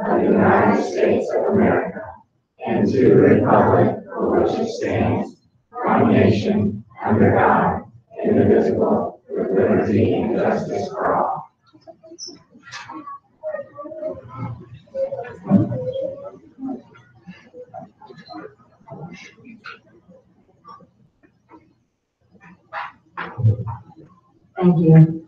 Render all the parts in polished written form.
of the United States of America and to the republic for which it stands, one nation, under God, indivisible, with liberty and justice for all. Thank you.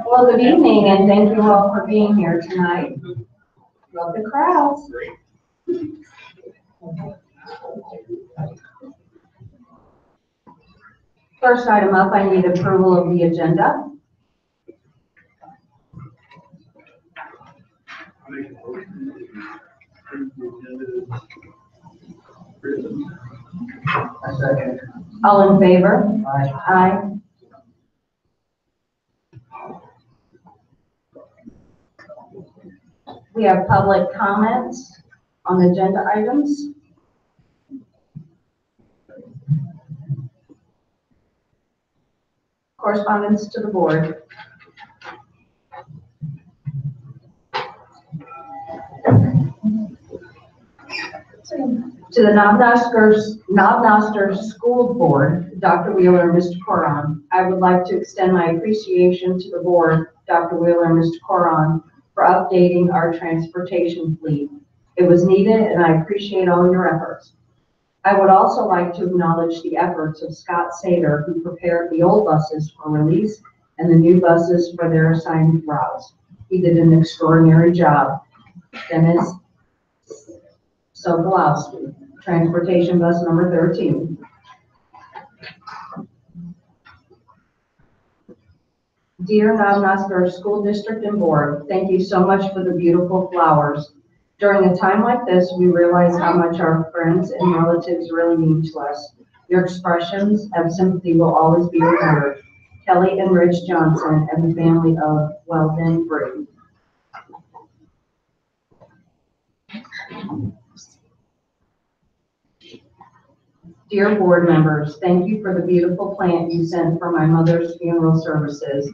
Well, good evening, and thank you all for being here tonight. Love the crowds. First item up, I need approval of the agenda. All in favor? Aye. We have public comments on agenda items. Correspondence to the board. To the Knob Noster School Board, Dr. Wheeler and Mr. Coron, I would like to extend my appreciation to the board, Dr. Wheeler and Mr. Coron, for updating our transportation fleet. It was needed, and I appreciate all your efforts. I would also like to acknowledge the efforts of Scott Sater, who prepared the old buses for release and the new buses for their assigned routes. He did an extraordinary job. Dennis Sokolowski, transportation bus number 13. Dear Knob Noster School District and Board, thank you so much for the beautiful flowers. During a time like this, we realize how much our friends and relatives really mean to us. Your expressions of sympathy will always be remembered. Kelly and Rich Johnson and the family of Weldon Brady. Dear board members, thank you for the beautiful plant you sent for my mother's funeral services.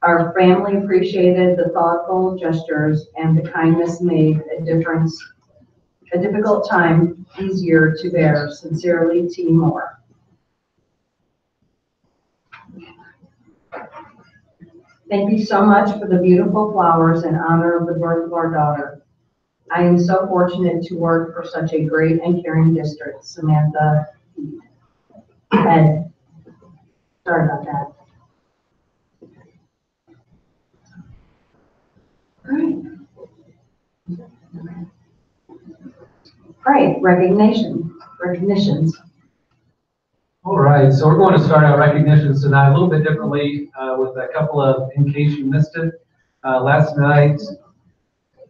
Our family appreciated the thoughtful gestures and the kindness made a difficult time easier to bear. Sincerely, T. Moore. Thank you so much for the beautiful flowers in honor of the birth of our daughter. I am so fortunate to work for such a great and caring district. Samantha Ed. Sorry about that. All right, recognitions. All right, so we're going to start our recognitions tonight a little bit differently with a couple of, in case you missed it, last night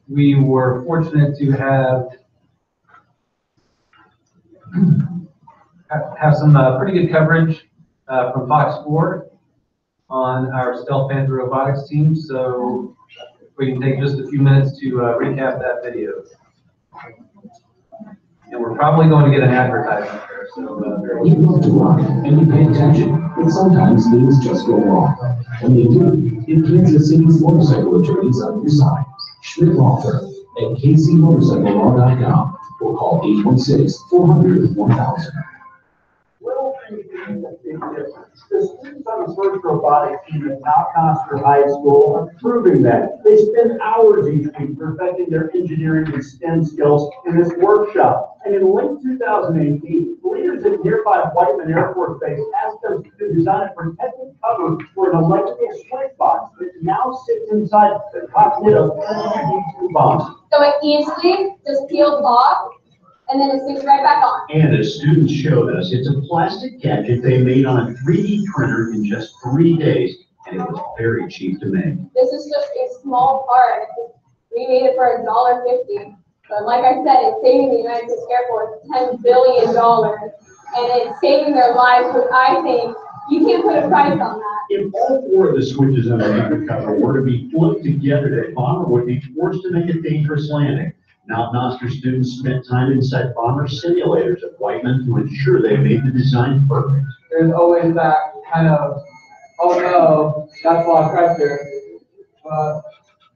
we were fortunate to have some pretty good coverage from Fox 4 on our Stealth Panther robotics team. So we can take just a few minutes to recap that video. And we're probably going to get an advertisement there. So, you love to run and you pay attention, but sometimes things just go wrong. When they do, if Kansas City's motorcycle attorneys on your side, Schmidt Law Firm at kcmotorcyclelaw.com or call 816-400-1000. The students on the Search Robotics team at Knob Noster High School are proving that. They spend hours each week perfecting their engineering and STEM skills in this workshop. And in late 2018, leaders at nearby Whiteman Air Force Base asked them to design a protective cover for an electrical switch box that now sits inside the cockpit of B-2 bombs. So it easily just peels off, and then it sticks right back on. And as students showed us, it's a plastic gadget they made on a 3D printer in just 3 days, and it was very cheap to make. This is just a small part. We made it for $1.50. But like I said, it's saving the United States Air Force $10 billion, and it's saving their lives, which I think you can't put a price on that. If all 4 of the switches underneath the cover were to be flipped together, the bomber would be forced to make a dangerous landing. Knob Noster students spent time inside bomber simulators at Whiteman to ensure they made the design perfect. there's always that kind of, oh no, that's a lot of pressure. But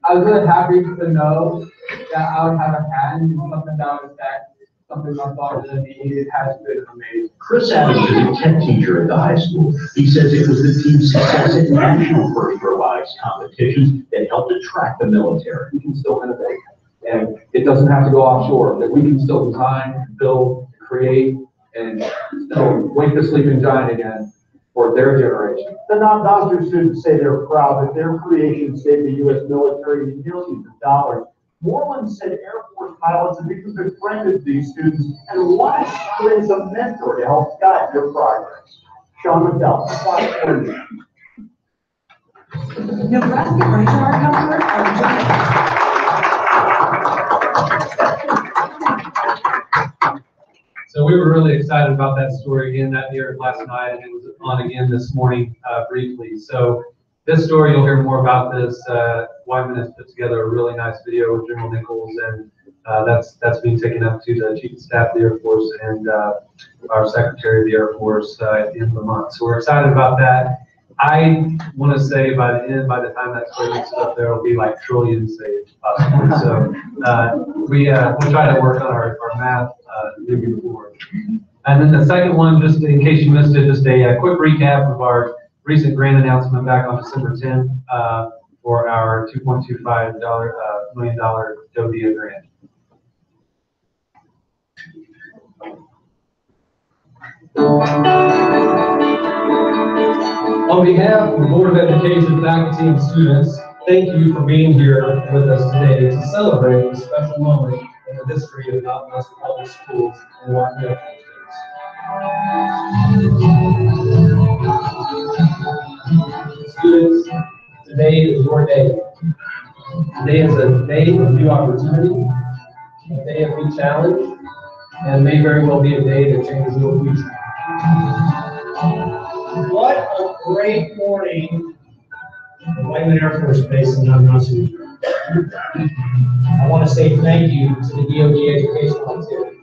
I was really happy to know that I would have a hand in something that would affect something my father really needed. It has been amazing. Chris Adams is a tech teacher at the high school. He says it was the team's success at national first robotics competitions that helped attract the military. We can still innovate, and it doesn't have to go offshore, that we can still design, build, create, and still wake the sleeping giant again for their generation. The Knob-Noster students say they're proud that their creation saved the U.S. military millions of dollars. Moreland said Air Force pilots have become befriended these students and want to serve as a mentor to help guide their progress. Sean McDowell, Fox 40. Nebraska HR counselors are So we were really excited about that story again that aired last night, and it was on again this morning briefly. So this story, you'll hear more about this. Wyman has put together a really nice video with General Nichols, and that's being taken up to the Chief of Staff of the Air Force and our Secretary of the Air Force at the end of the month. So we're excited about that. I want to say by the time that story gets up there, will be like trillions saved possibly. So we'll try to work on our math moving forward. And then the second one, just in case you missed it, just a quick recap of our recent grant announcement back on December 10th for our $2.25 million DODEA grant. On behalf of the Board of Education, faculty, and students, thank you for being here with us today to celebrate a special moment in the history of Knob-Noster Public Schools and Washington. Students, today is your day. Today is a day of new opportunity, a day of new challenge, and may very well be a day that changes your future. What a great morning at Wyman Air Force Base in Knob-Noster. I want to say thank you to the DoD Educational Activity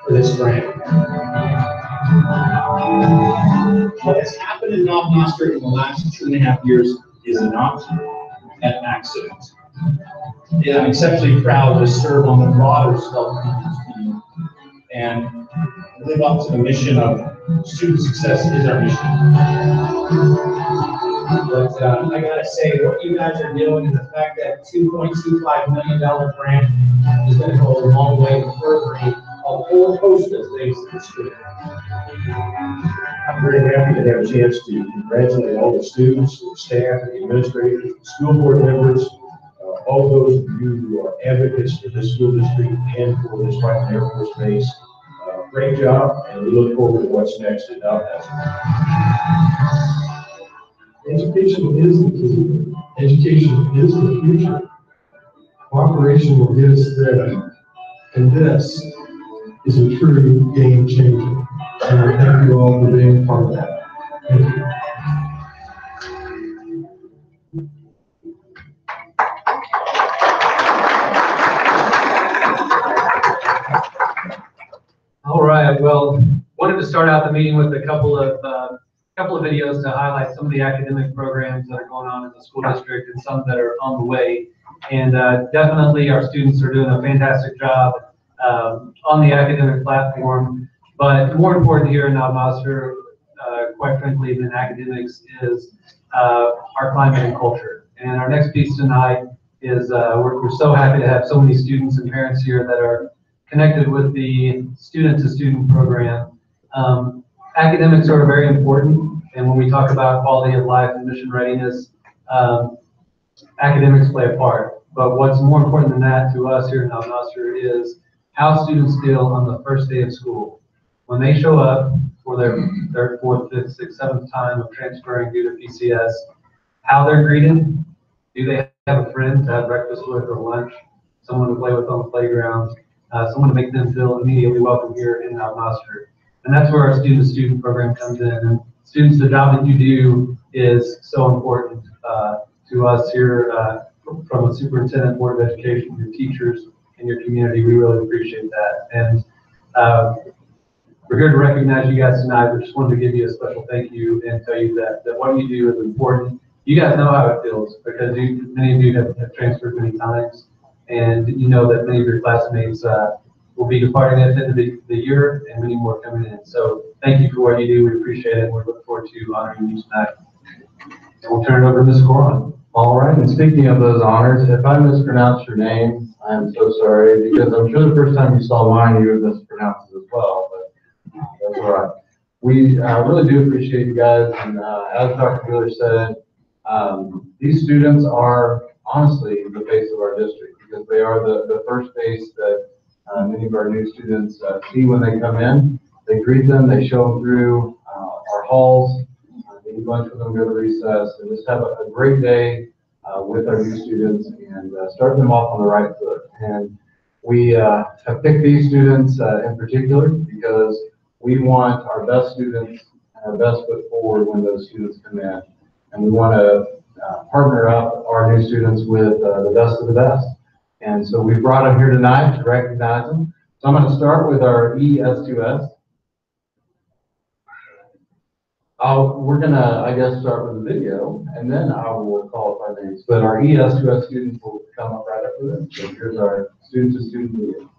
for this grant. What has happened in Knob-Noster in the last 2.5 years is not an accident. And I'm exceptionally proud to serve on the broader self-confidence team and live up to the mission of student success is our mission. But I gotta say, what you guys are doing and the fact that $2.25 million grant is gonna go a long way in furthering a whole host of things in the school. I'm very happy to have a chance to congratulate all the students, the staff, the administrators, the school board members, all those of you who are advocates for this school district and for this Wyman Air Force Base. Great job, and we look forward to what's next at Knob-Noster. Education is the key. Education is the future. Cooperation will get us there. And this is a true game changer. And I thank you all for being part of that. Thank you. All right, well, wanted to start out the meeting with a couple of videos to highlight some of the academic programs that are going on in the school district and some that are on the way. And definitely our students are doing a fantastic job on the academic platform. But more important here in Knob-Noster, quite frankly, than academics is our climate and culture. And our next piece tonight is we're so happy to have so many students and parents here that are connected with the student-to-student program. Academics are very important, and when we talk about quality of life and mission readiness, academics play a part. But what's more important than that to us here in Knob-Noster is how students feel on the first day of school. When they show up for their 4th, 5th, 6th, 7th time of transferring due to PCS, how they're greeted. Do they have a friend to have breakfast with or lunch? Someone to play with on the playground? Someone to make them feel immediately welcome here in Knob-Noster. And that's where our student-to-student program comes in. And students, the job that you do is so important to us here from a superintendent, board of education, your teachers, and your community. We really appreciate that. And we're here to recognize you guys tonight. We just wanted to give you a special thank you and tell you that what you do is important. You guys know how it feels because many of you have transferred many times, and you know that many of your classmates will be departing at the end of the year and many more coming in. So thank you for what you do. We appreciate it. We look forward to honoring you tonight. And we'll turn it over to Ms. Coron. All right, and speaking of those honors, if I mispronounce your name, I'm so sorry, because I'm sure the first time you saw mine, you would mispronounce it as well, but that's all right. We really do appreciate you guys, and as Dr. Wheeler said, these students are honestly the face of our district, because they are the first face that many of our new students see when they come in. They greet them, they show them through our halls, they eat lunch with them, go to recess, and just have a great day with our new students and start them off on the right foot. And we have picked these students in particular because we want our best students and our best foot forward when those students come in. And we want to partner up our new students with the best of the best. And so we brought them here tonight to recognize them. So I'm going to start with our ES2S. We're going to, I guess, start with the video, and then I will call up our names. But our ES2S students will come up right after this. So here's our student-to-student video.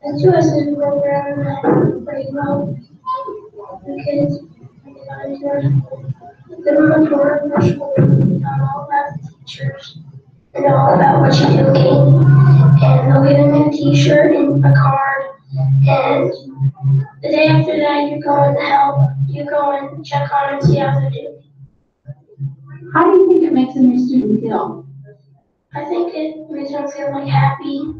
S2S program went pretty well. The kids did much work for school, all about the teachers, and all about what you do, King. And they'll get a new t-shirt and a card. And the day after that, you're going to help. You go and check on and see how they're doing. How do you think it makes a new student feel? I think it makes them feel like happy.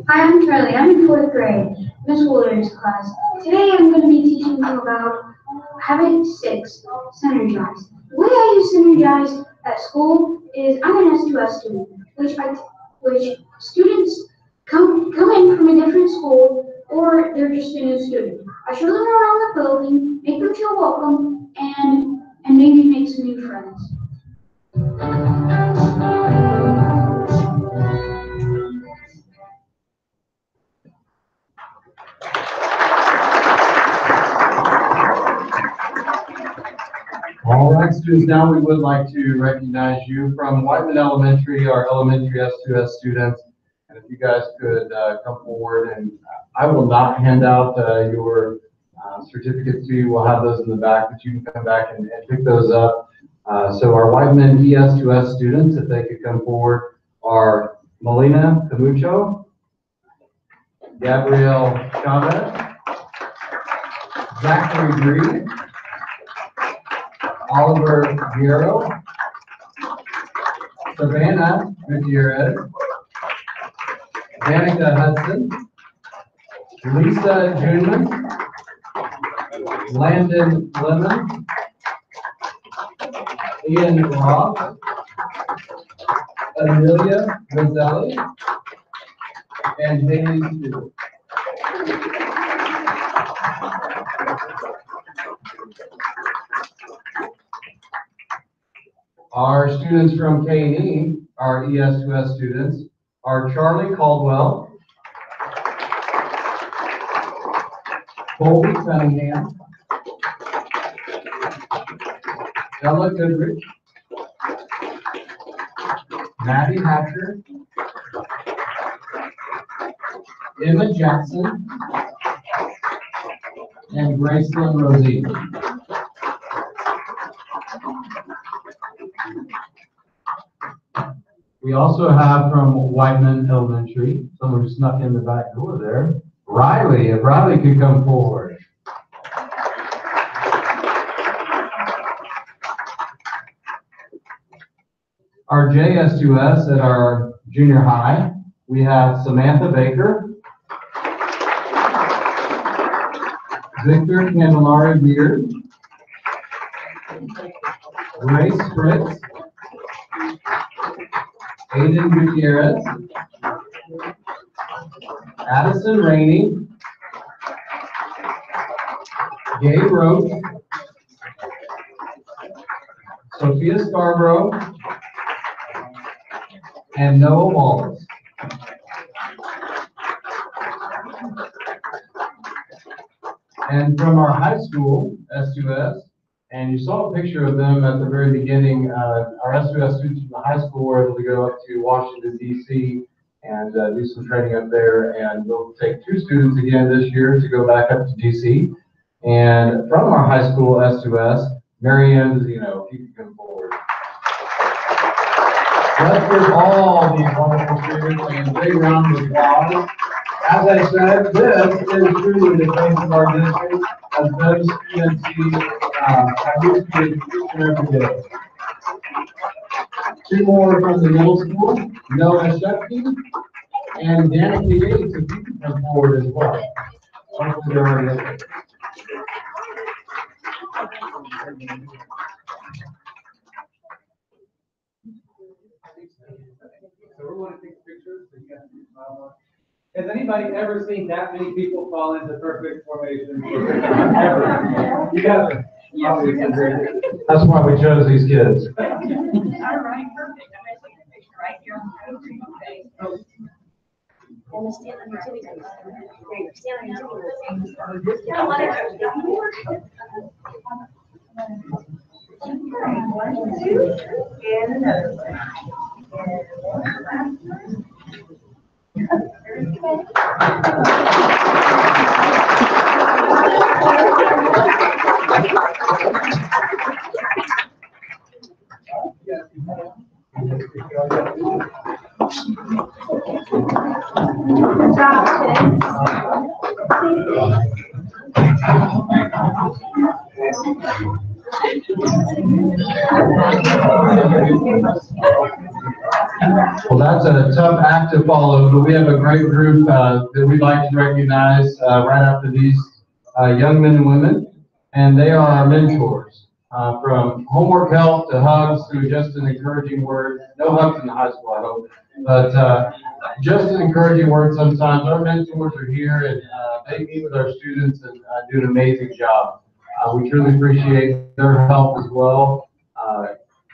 Hi, I'm Charlie. I'm in 4th grade, Miss Wooler's class. Today I'm going to be teaching you about habit 6, synergize. The way I use synergize at school is I'm an S2S student, which students come in from a different school or they're just a new student. I show them around the building, make them feel welcome, and maybe make some new friends. All right, students. students, now we would like to recognize you from Whiteman Elementary, our elementary S2S students. And if you guys could come forward, and I will not hand out your certificates to you. We'll have those in the back, but you can come back and pick those up. So our Whiteman ES2S students, if they could come forward, are Melina Camucho, Gabrielle Chavez, Zachary Green, Oliver Guerrero, Savannah Gutierrez, Danica Hudson, Lisa Junman, Landon Lemon, Ian Roth, Amelia Roselli, and Haley Stewart. Our students from K&E, our ES2S students, are Charlie Caldwell, Colby Cunningham, Ella Goodrich, Maddie Hatcher, Emma Jackson, and Gracelyn Rosie. We also have from Whiteman Elementary, someone who snuck in the back door there, Riley. If Riley could come forward. Our JS2S at our junior high, we have Samantha Baker, Victor Candelari Beard, Grace Fritz, Aiden Gutierrez, Addison Rainey, Gabe Roach, Sophia Scarborough, and Noah Wallace. And from our high school, S2S, and you saw a picture of them at the very beginning, our S2S students from the high school were able to go up to Washington, D.C. and do some training up there, and we'll take 2 students again this year to go back up to D.C. And from our high school S2S, Marianne Zeno, if you can come forward. Let's give all these wonderful students a big round of applause. As I said, this is truly the face of our district, as those PNC have used to be every day. 2 more from the middle school, Noah Shepke and Danica Yates, if you can come forward as well. Hopefully they're already up there. So we're going to take pictures, so you guys can smile. Has anybody ever seen that many people fall into perfect formation? Ever? You guys are. That's why we chose these kids. All right, perfect. I'm going to take a picture right here. Okay. And the Stanley Utility. Stanley Utility. Yeah, let it go. One, 2, and another one. And one. Well, that's a tough act to follow, but we have a great group that we'd like to recognize right after these young men and women, and they are our mentors. From homework help to hugs to just an encouraging word. No hugs in the high school, I hope, but just an encouraging word sometimes. Our mentors are here, and they meet with our students and do an amazing job. We truly appreciate their help as well.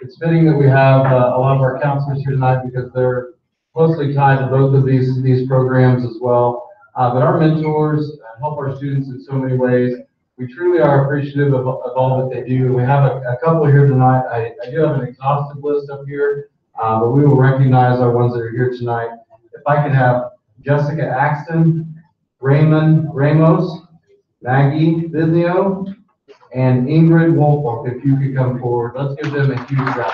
It's fitting that we have a lot of our counselors here tonight because they're closely tied to both of these programs as well. But our mentors help our students in so many ways. we truly are appreciative of all that they do. We have a couple here tonight. I do have an exhaustive list up here, but we will recognize our ones that are here tonight. If I could have Jessica Axton, Raymond Ramos, Maggie Viznio, and Ingrid Wolfolk, if you could come forward. Let's give them a huge round of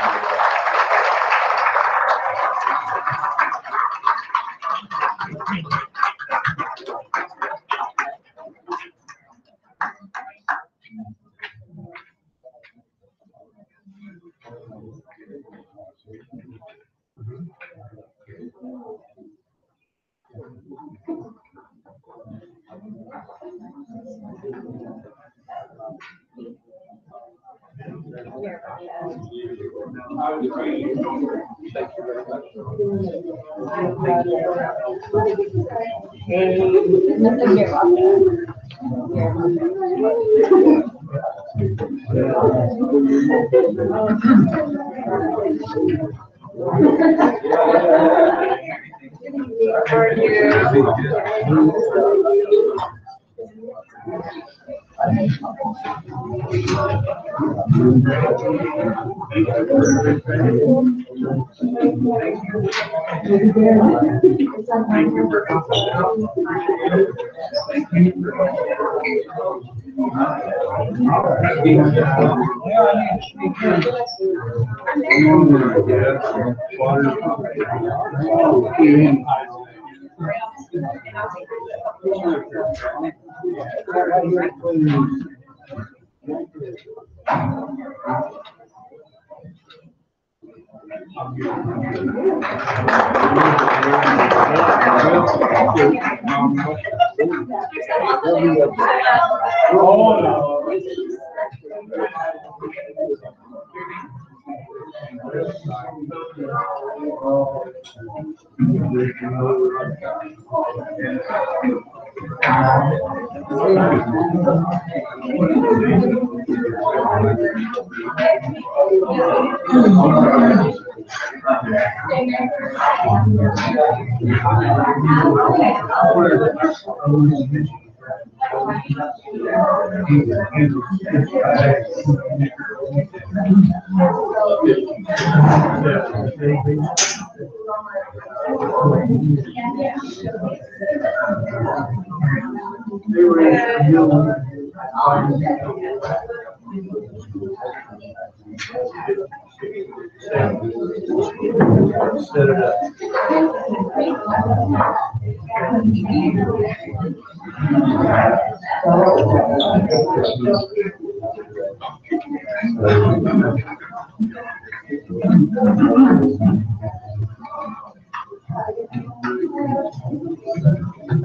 applause.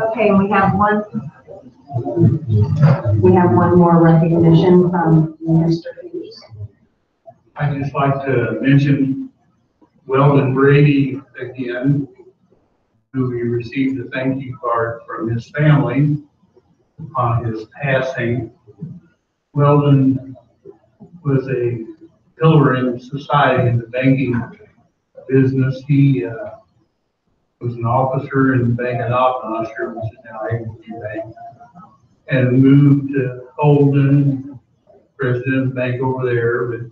Okay, we have one more recognition from Mr. Hughes. I'd just like to mention Weldon Brady again, who we received a thank you card from his family upon his passing. Weldon was a pillar in society in the banking business. He was an officer in the bank of Knob-Noster, which is now Agency Bank, and moved to Holden, president of the bank over there. But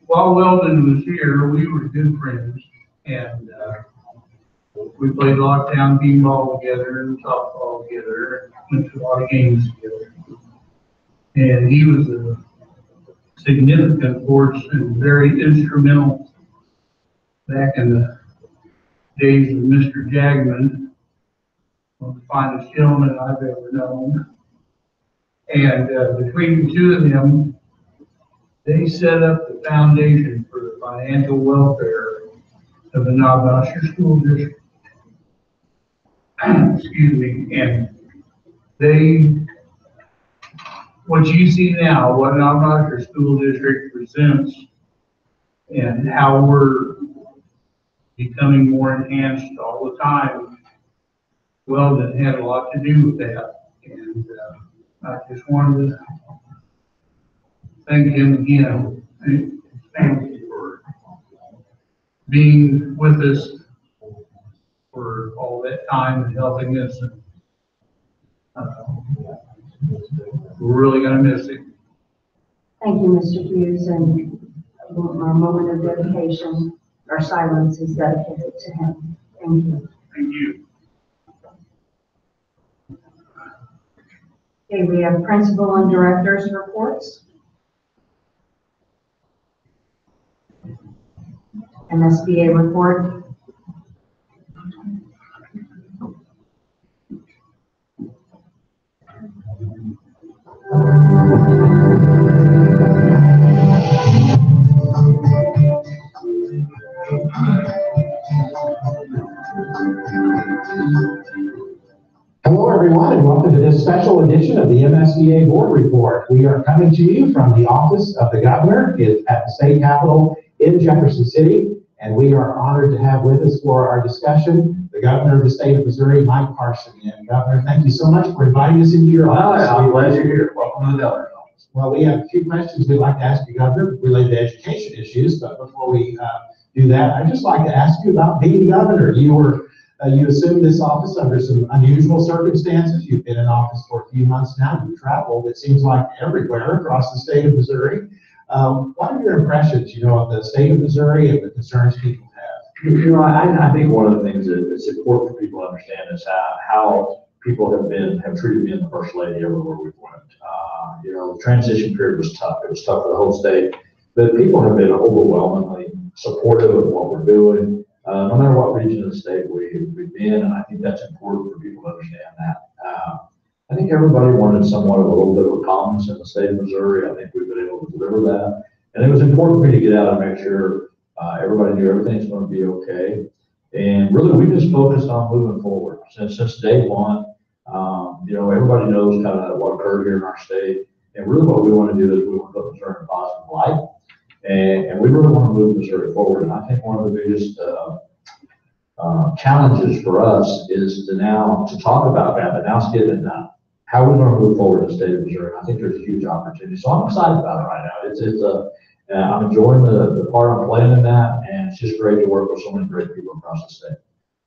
while Weldon was here, we were good friends, and we played a lot of town team ball together and softball together, and went to a lot of games together. And he was a significant force and very instrumental back in the days of Mr. Jagman, one of the finest gentlemen I've ever known. And between the two of them, they set up the foundation for the financial welfare of the Knob-Noster School District. Excuse me. And what you see now, what Knob-Noster School District presents, and how we're becoming more enhanced all the time, Weldon had a lot to do with that. And I just wanted to thank him again, and his family, for being with us for all that time and helping us. And, We're really gonna miss him. Thank you, Mr. Hughes, and our moment of dedication, our silence is dedicated to him. Thank you. Thank you. Okay, we have principal and directors reports. MSBA report. Hello, everyone, and welcome to this special edition of the MSBA Board Report. We are coming to you from the office of the governor at the state capitol in Jefferson City, and we are honored to have with us for our discussion the governor of the state of Missouri, Mike Parson. And Governor, thank you so much for inviting us into your office. I'm glad you're here. Welcome to the governor's office. Well, we have a few questions we'd like to ask you, Governor, related to education issues, but before we do that, I'd just like to ask you about being governor. You assumed this office under some unusual circumstances. You've been in office for a few months now. You've traveled, it seems like, everywhere across the state of Missouri. What are your impressions, of the state of Missouri and the concerns people have? I think one of the things that it's important for people to understand is how people have treated me and the first lady everywhere we've went. The transition period was tough. It was tough for the whole state, but people have been overwhelmingly supportive of what we're doing. No matter what region of the state we've been, and I think that's important for people to understand that. I think everybody wanted somewhat of a little bit of a calmness in the state of Missouri. I think we've been able to deliver that. And it was important for me to get out and make sure everybody knew everything's going to be okay. And really, we just focused on moving forward. Since day one, everybody knows kind of what occurred here in our state. And really what we want to do is we want to put Missouri in a positive light. And we really want to move Missouri forward. And I think one of the biggest challenges for us is to talk about that, but now it's getting it done. How are we going to move forward in the state of Missouri? And I think there's a huge opportunity. So I'm excited about it right now. I'm enjoying the part I'm playing in that, and it's just great to work with so many great people across the state.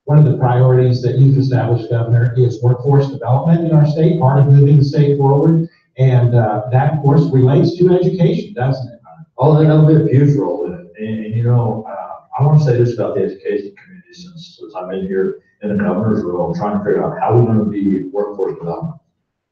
One of the priorities that you've established, Governor, is workforce development in our state, part of moving the state forward. And that, of course, relates to education, doesn't it? Oh, that'll be a huge role in it. And I want to say this about the education community since I've been here in the governor's role, trying to figure out how we're going to be workforce development.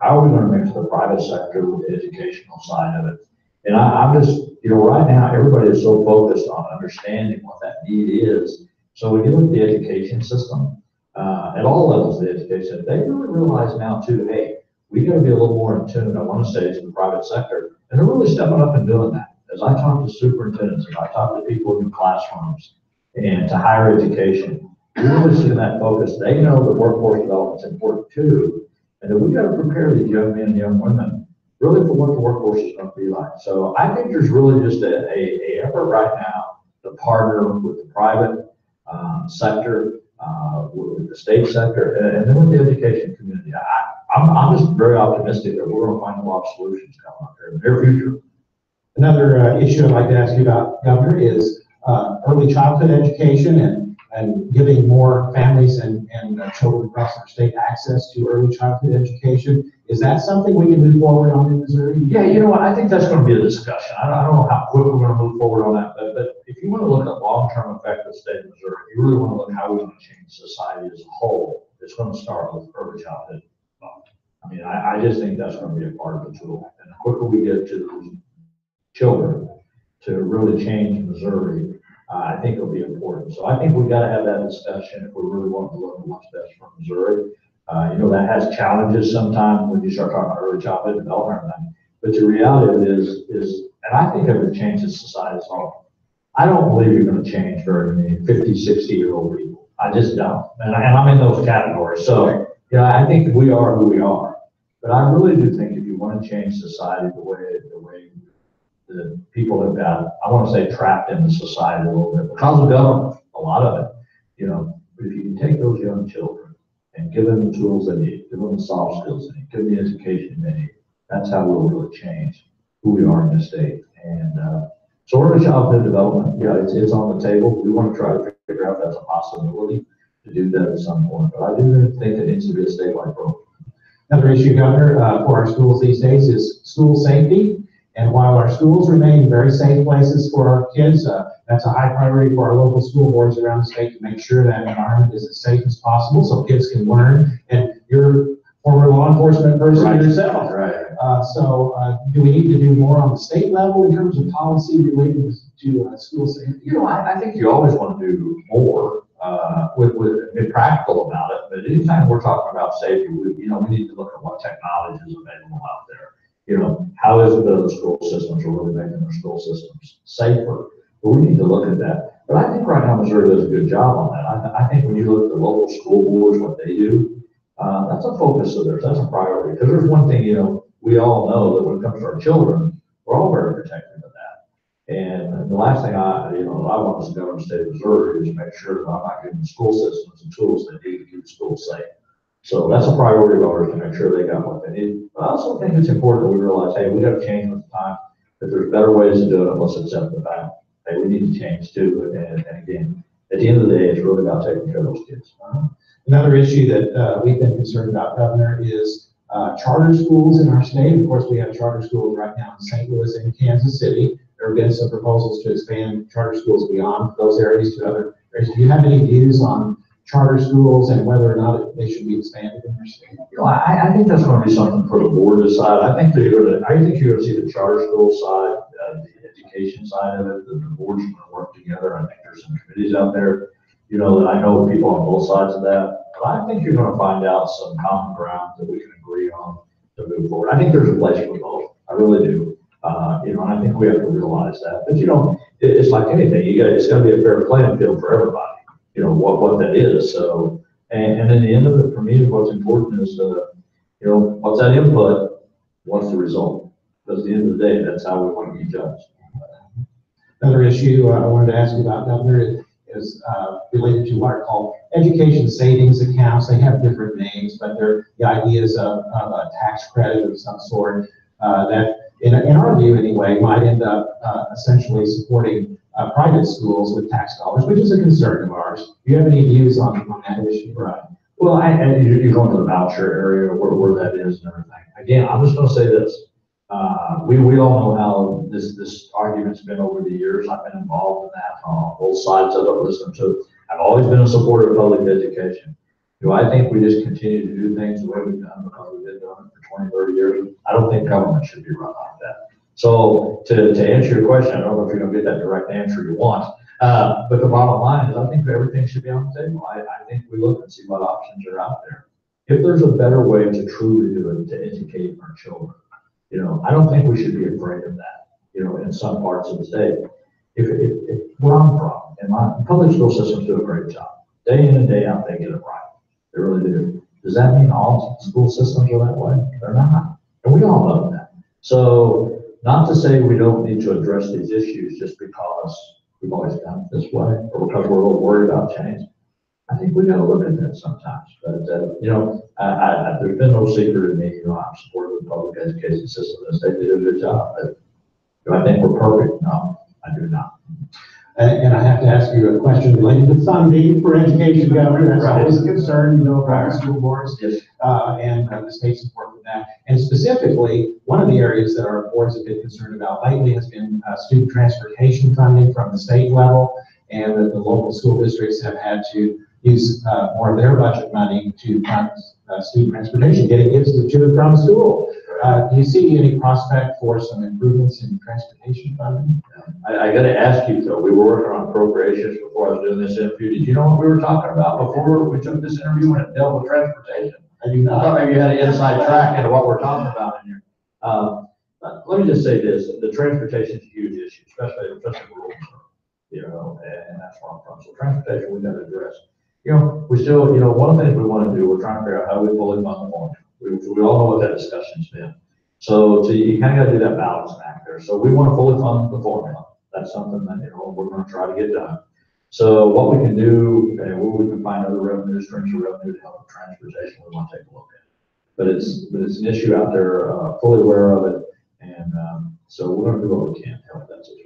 How are we going to mix the private sector with the educational side of it? And I'm just, right now, everybody is so focused on understanding what that need is. So when you look at the education system, at all levels of the education, they really realize now too, hey, we got to be a little more in tune, I want to say, to the private sector. And they're really stepping up and doing that. As I talk to superintendents, as I talk to people in classrooms and to higher education, you're really seeing that focus. They know that workforce development is important too, and that we got to prepare these young men and young women really for what the workforce is going to be like. So I think there's really just a effort right now to partner with the private sector, with the state sector, and then with the education community. I'm just very optimistic that we're going to find a lot of solutions coming up here in the near future. Another issue I'd like to ask you about, Governor, is early childhood education and giving more families and children across our state access to early childhood education. Is that something we can move forward on in Missouri? Yeah, you know what? I think that's going to be a discussion. I don't know how quick we're going to move forward on that, but if you want to look at long-term effect of the state of Missouri, if you really want to look at how we're going to change society as a whole, it's going to start with early childhood. I mean, I just think that's going to be a part of the tool. And the quicker we get to those children to really change Missouri, I think it'll be important. So I think we've got to have that discussion if we really want to look at what's best for Missouri. That has challenges sometimes when you start talking about early childhood development. But the reality of it is, and I think it would change the society as well. I don't believe you're going to change very many 50, 60-year-old people. I just don't. And I'm in those categories. So, I think we are who we are. But I really do think if you want to change society the way the people have got, I want to say, trapped in the society a little bit because of government, a lot of it, but if you can take those young children and give them the tools they need, give them the soft skills they need, give them the education they need, that's how we'll really change who we are in this state. And so early childhood development, it's on the table. We want to try to figure out if that's a possibility to do that at some point. But I do think it needs to be a statewide program. Another issue, Governor, for our schools these days is school safety. And while our schools remain very safe places for our kids, that's a high priority for our local school boards around the state to make sure that environment is as safe as possible so kids can learn. And you're a former law enforcement person yourself. Right. Do we need to do more on the state level in terms of policy related to school safety? You know, I think you always want to do more, be practical about it, but anytime we're talking about safety, we need to look at what technology is available out there. You know, how is it that the school systems are really making their school systems safer? But we need to look at that. But I think right now Missouri does a good job on that. I think when you look at the local school boards, what they do, that's a focus of theirs, that's a priority. Because there's one thing, we all know that when it comes to our children, we're all very protective of that. And the last thing I want as a governor of the state of Missouri is make sure that I'm not giving the school systems the tools they need to keep schools safe. So that's a priority of ours to make sure they got what they need. But I also think it's important that we realize, hey, we got to change with the time. If there's better ways to do it, let's accept the fact. Hey, we need to change too. And again, at the end of the day, it's really about taking care of those kids. Another issue that we've been concerned about, Governor, is charter schools in our state. Of course, we have charter schools right now in St. Louis and Kansas City. There have been some proposals to expand charter schools beyond those areas to other areas. Do you have any views on charter schools and whether or not they should be expanded in our state? I think that's going to be something for the board to decide. I think you're going to see the charter school side, the education side of it, that the boards are going to work together. I think there's some committees out there, that I know people on both sides of that. But I think you're going to find out some common ground that we can agree on to move forward. I think there's a place for both. I really do. And I think we have to realize that. But it's like anything. It's going to be a fair playing field for everybody. What that is. So, and in the end of it, for me, what's important is, what's that input? What's the result? Because at the end of the day, that's how we want to be judged. Another issue I wanted to ask you about, Governor, is related to what are called education savings accounts. They have different names, but they're the ideas of a tax credit of some sort that, in our view anyway, might end up essentially supporting private schools with tax dollars, which is a concern of ours. Do you have any views on that issue? Right. Well, you're going to the voucher area where that is and everything. Again, I'm just going to say this. We all know how this argument's been over the years. I've been involved in that on both sides of it, listening to it. I've always been a supporter of public education. Do I think we just continue to do things the way we've done because we've been doing it for 20, 30 years? I don't think government should be run like that. So to answer your question, I don't know if you're going to get that direct answer you want, but the bottom line is I think everything should be on the table. I think we look and see what options are out there. If there's a better way to truly do it, to educate our children, I don't think we should be afraid of that, in some parts of the state. If where I'm from, and my public school systems do a great job. Day in and day out, they get it right. They really do. Does that mean all school systems are that way? They're not. And we all know that. So, not to say we don't need to address these issues just because we've always done it this way or because we're a little worried about change. I think we got to look at that sometimes. But, there's been no secret in me. I'm supportive of the public education system in the state. They do a good job. But do I think we're perfect? No, I do not. And I have to ask you a question related to funding for education, Governor. That's always a concern, private school boards. Yes. And the state support for that. And specifically, one of the areas that our boards have been concerned about lately has been student transportation funding from the state level, and that the local school districts have had to use more of their budget money to fund student transportation, getting kids to and from school. Do you see any prospect for some improvements in transportation funding? I got to ask you though, we were working on appropriations before I was doing this interview. Did you know what we were talking about before we took this interview when it dealt with transportation? I do not. I thought maybe you had an inside track into what we're talking about in here. Let me just say this, the transportation is a huge issue, especially in rural, and that's where I'm from. So transportation we got to address. We still, one of the things we want to do, we're trying to figure out how we fully fund the formula. We all know what that discussion's been. So you kind of got to do that balancing act there. So we want to fully fund the formula. That's something that, we're going to try to get done. So what we can do, and where we can find other revenue streams of revenue to help with transportation, we want to take a look at. But it's an issue out there, fully aware of it. And so we're going to do what we can to help that situation.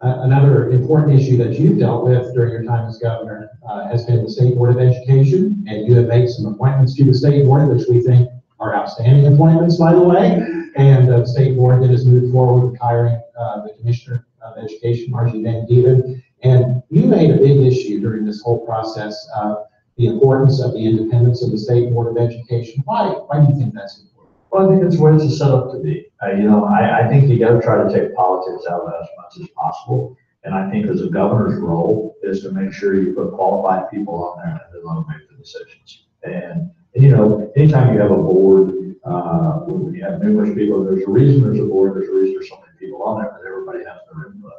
Another important issue that you've dealt with during your time as governor has been the State Board of Education, and you have made some appointments to the State Board, which we think are outstanding appointments, by the way. And the State Board that has moved forward with hiring the Commissioner of Education, Margie Van Dieven. And you made a big issue during this whole process of the importance of the independence of the State Board of Education. Why do you think that's important? Well, I think that's where it's set up to be. I think you got to try to take politics out of it as much as possible. And I think as a governor's role is to make sure you put qualified people on there and they let them make the decisions. And anytime you have a board, when you have numerous people, there's a reason there's a board, there's a reason there's so many people on there, but everybody has their input.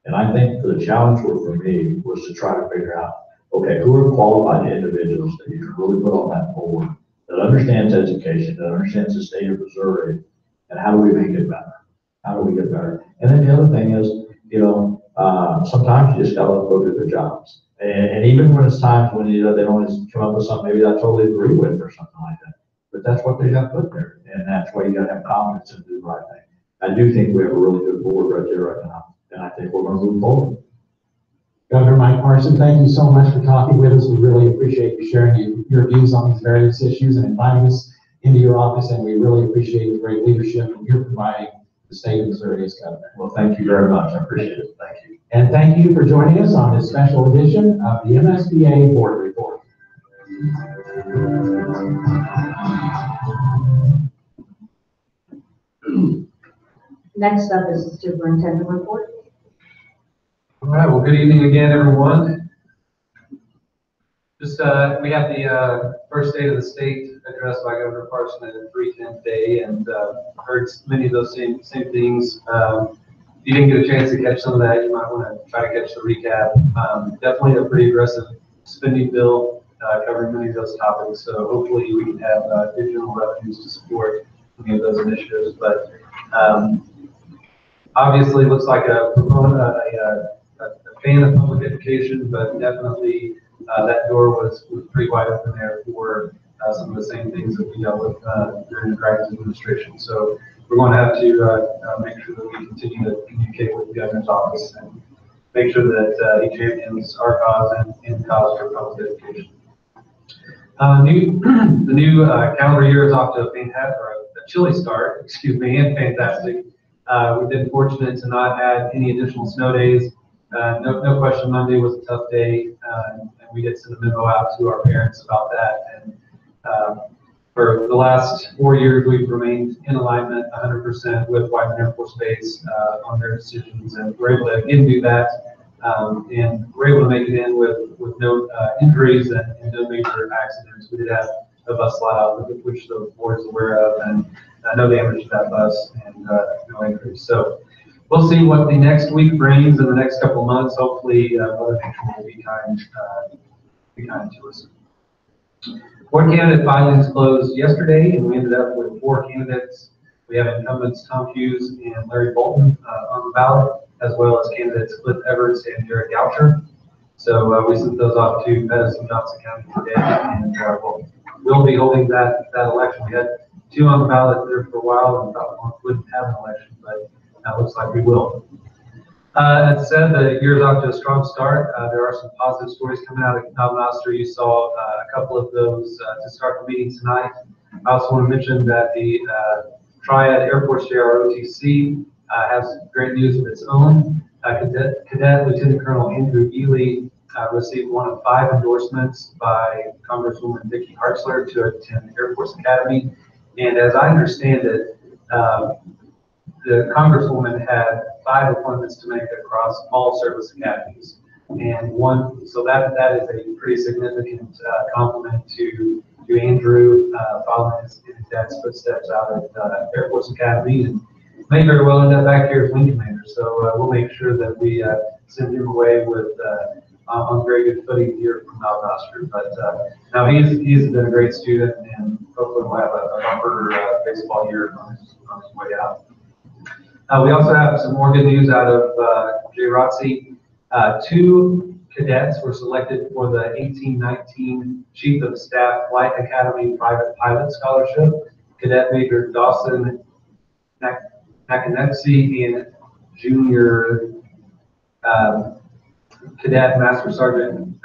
And I think the challenge for me was to try to figure out, okay, who are qualified individuals that you can really put on that board that understands education, that understands the state of Missouri, and how do we make it better? How do we get better? And then the other thing is, sometimes you just gotta let them go do their jobs. And even when it's times when, they don't come up with something maybe I totally agree with or something like that. But that's what they got put there. And that's why you gotta have confidence and do the right thing. I do think we have a really good board right there right now. And I think we're gonna move forward. Governor Mike Parson, thank you so much for talking with us. We really appreciate you sharing your views on these various issues and inviting us into your office. And we really appreciate the great leadership you're providing the state of Missouri as governor. Well, thank you very much. I appreciate it. Thank you. And thank you for joining us on this special edition of the MSBA Board Report. Next up is the superintendent report. All right, well, good evening again, everyone. Just, we have the first State of the State address by Governor Parson at 3:10 today, and heard many of those same things. If you didn't get a chance to catch some of that, you might want to try to catch the recap. Definitely a pretty aggressive spending bill covering many of those topics, so hopefully we can have additional revenues to support many of those initiatives. But obviously, looks like a fan of public education, but definitely that door was pretty wide open there for some of the same things that we dealt with during the Dragons administration. So we're going to have to make sure that we continue to communicate with the governor's office and make sure that he champions our cause and the cause for public education. The new calendar year is off to a chilly start, and fantastic. We've been fortunate to not add any additional snow days. No question, Monday was a tough day, and we did send a memo out to our parents about that. And for the last 4 years, we've remained in alignment 100% with Whiteman Air Force Base on their decisions, and we're able to again do that. And we're able to make it in with no injuries and no major accidents. We did have a bus slide out, which the board is aware of, and no damage to that bus and no injuries. So we'll see what the next week brings in the next couple of months. Hopefully, Mother Nature will be kind to us. Board candidate filings closed yesterday, and we ended up with 4 candidates. We have incumbents Tom Hughes and Larry Bolton on the ballot, as well as candidates Cliff Everts and Jared Goucher. So we sent those off to Pettis and Johnson County today, and we'll be holding that election. We had 2 on the ballot there for a while, and thought we wouldn't have an election, but it looks like we will. As said, the year's off to a strong start. There are some positive stories coming out of Knob-Noster. You saw a couple of those to start the meeting tonight. I also want to mention that the Triad Air Force JROTC has great news of its own. Cadet Lieutenant Colonel Andrew Ely received one of 5 endorsements by Congresswoman Vicki Hartzler to attend Air Force Academy. And as I understand it, the Congresswoman had 5 appointments to make across all service academies, and so that is a pretty significant compliment to Andrew, following his dad's footsteps out at Air Force Academy, and may very well end up back here as wing commander. So we'll make sure that we send him away with on very good footing here from Knob-Noster. But now he's been a great student, and hopefully we'll have a bumper baseball year on his way out. We also have some more good news out of JROTC. 2 cadets were selected for the 1819 Chief of Staff Flight Academy Private Pilot Scholarship. Cadet Major Dawson Nakanepsi and Junior Cadet Master Sergeant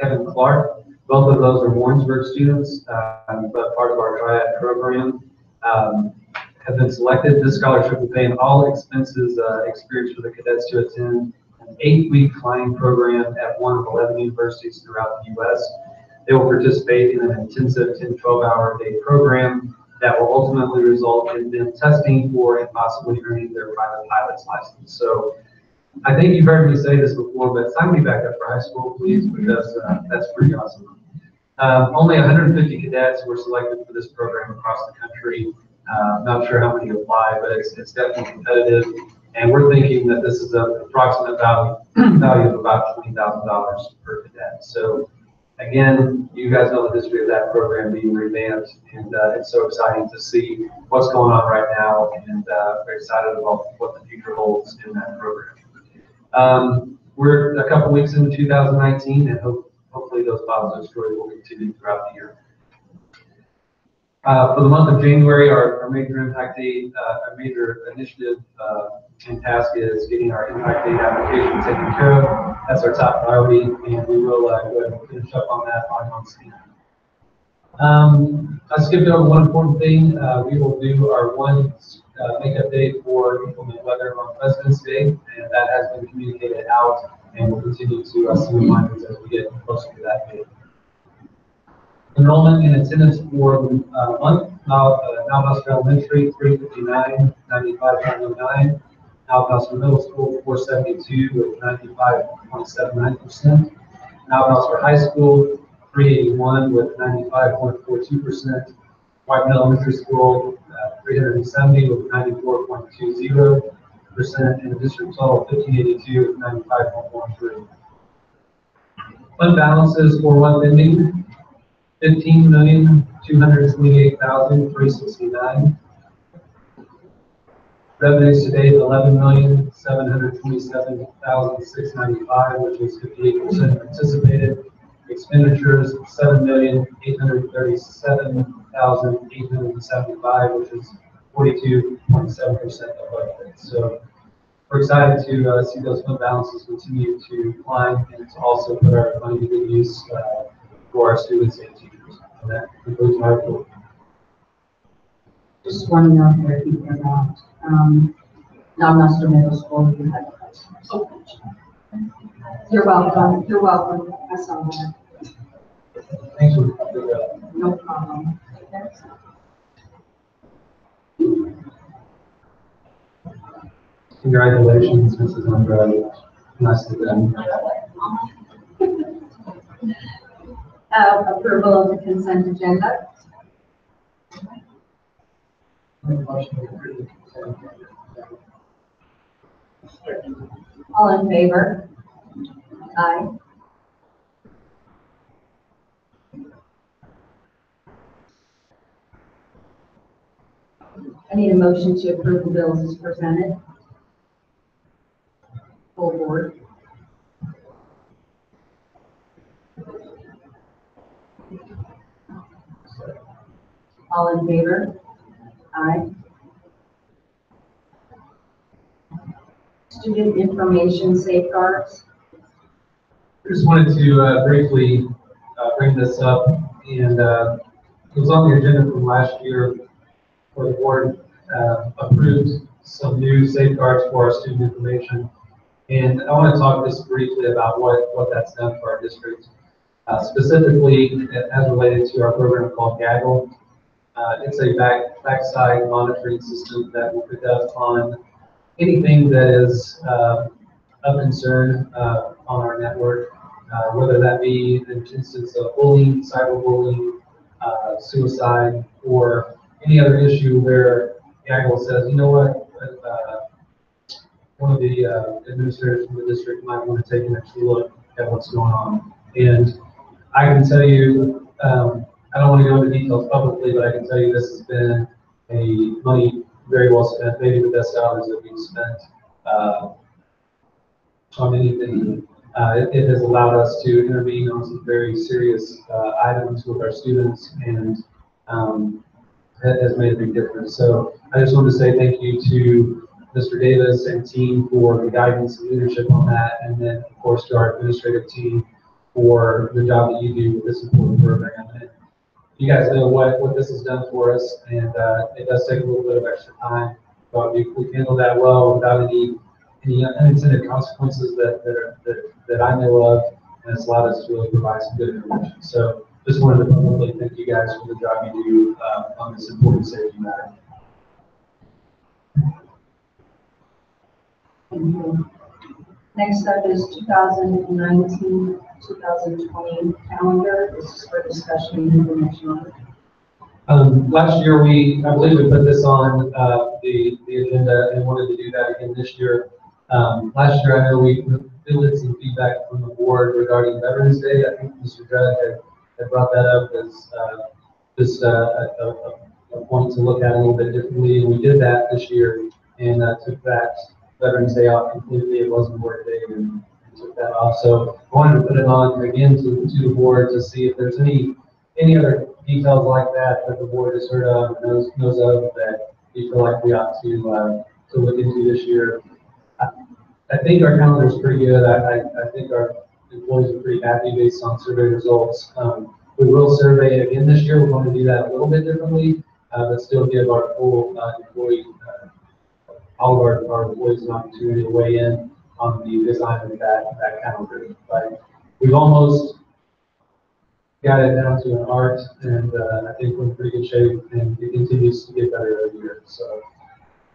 Kevin Clark. Both of those are Warrensburg students, but part of our Triad program. Have been selected. This scholarship will pay all expenses experienced for the cadets to attend an 8-week flying program at one of 11 universities throughout the U.S. They will participate in an intensive 10, 12-hour day program that will ultimately result in them testing for and possibly earning their private pilot's license. So I think you've heard me say this before, but sign me back up for high school, please, because that's pretty awesome. Only 150 cadets were selected for this program across the country. Not sure how many apply, but it's definitely competitive. And we're thinking that this is an approximate value of about $20,000 per cadet. So again, you guys know the history of that program being revamped, and it's so exciting to see what's going on right now, and we're excited about what the future holds in that program. We're a couple weeks into 2019, and hopefully those positive stories will continue throughout the year. For the month of January, our major impact date, our major initiative and task is getting our impact date application taken care of. That's our top priority, and we will go ahead and finish up on that on scene. I skipped over one important thing. We will do our one makeup day for inclement weather on President's Day, and that has been communicated out, and we'll continue to see reminders as we get closer to that date. Enrollment and attendance for the month, Valdosta Elementary, 359, 95.09. Valdosta Middle School, 472 with 95.79%. Valdosta High School, 381 with 95.42%. Whiteman Elementary School, 370 with 94.20%. And the district total, 1582 with 95.13. Fund balances for month ending, $15,228,369. Revenues to date, $11,727,695, which is 58% anticipated. Expenditures, $7,837,875, which is 42.7% of budget. So we're excited to see those fund balances continue to climb, and to also put our money to good use for our students and teachers. And that concludes my report. Just one note there, people about Valdosta Middle School. You had You're welcome. You're welcome. I saw that. Thanks for no problem. Congratulations, Mrs. Andrade. Nicely done. Approval of the consent agenda. All in favor? Aye. I need a motion to approve the bills as presented. Full board. All in favor? Aye. Student information safeguards. I just wanted to briefly bring this up, and it was on the agenda from last year where the board approved some new safeguards for our student information. And I want to talk just briefly about what that's done for our district, specifically as related to our program called Gaggle. It's a backside monitoring system that will pick up on anything that is of concern on our network, whether that be an instance of bullying, cyberbullying, suicide, or any other issue where Gaggle says, you know what, one of the administrators from the district might want to take an extra look at what's going on. And I can tell you, I don't want to go into details publicly, but I can tell you this has been money very well spent, maybe the best dollars that we've spent on anything. It has allowed us to intervene on some very serious items with our students, and it has made a big difference. So I just want to say thank you to Mr. Davis and team for the guidance and leadership on that, and then, of course, to our administrative team for the job that you do with this important program. And you guys know what this has done for us, and it does take a little bit of extra time, but we've handled that well without any unintended consequences that I know of, and it's allowed us to really provide some good information. So just wanted to publicly thank you guys for the job you do on this important safety matter. Thank you. Next up is 2019-2020 calendar. This is for discussion and information. Last year, I believe we put this on the agenda and wanted to do that again this year. Last year, I know we fielded some feedback from the board regarding Veterans Day. I think Mr. Judd had brought that up as just a point to look at a little bit differently. And we did that this year and took that Veterans Day off completely. It wasn't a work day and took that off. So I wanted to put it on again to the board to see if there's any other details like that the board has heard of, knows of, that you feel like we ought to look into this year. I think our calendar is pretty good. I think our employees are pretty happy based on survey results. We will survey again this year. We're going to do that a little bit differently, but still give our full employee, all of our employees an opportunity to weigh in on the design of that calendar. But we've almost got it down to an art, and I think we're in pretty good shape, and it continues to get better every year. So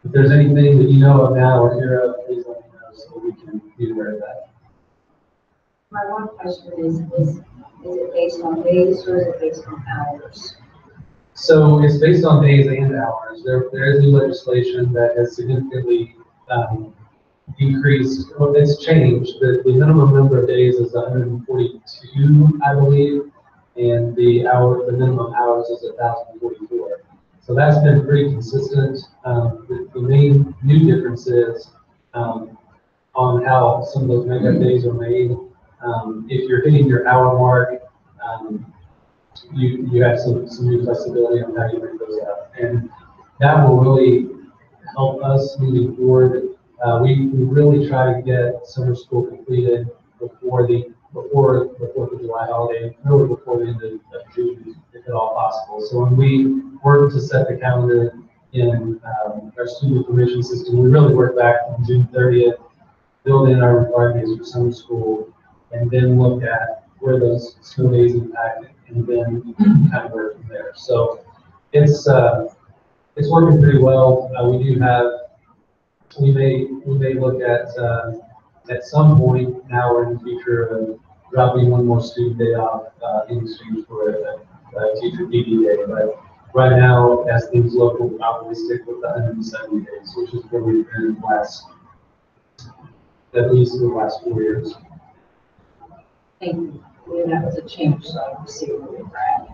if there's anything that you know of now or hear of, please let me know so we can be aware of that. My one question is it based on days or is it based on hours? So it's based on days and hours. There is new legislation that has significantly decreased. Well, it's changed. The minimum number of days is 142, I believe, and the minimum hours is 1,044. So that's been pretty consistent. The main new difference is on how some of those makeup days are made. If you're hitting your hour mark, you have some new flexibility on how you bring those up, and that will really help us moving forward. We really try to get summer school completed before the 4th of July holiday, really before the end of June, if at all possible. So when we work to set the calendar in our student information system, we really work back from June 30th, build in our required days for summer school, and then look at where those snow days impact, and then kind of work from there. So it's working pretty well. We may look at some point now or in the future of dropping one more student day off in exchange for a teacher PD day. But right now, as things look, we'll probably stick with the 170 days, which is where we've been at least the last 4 years. Thank you. Yeah, that was a change, so I will see where we're at.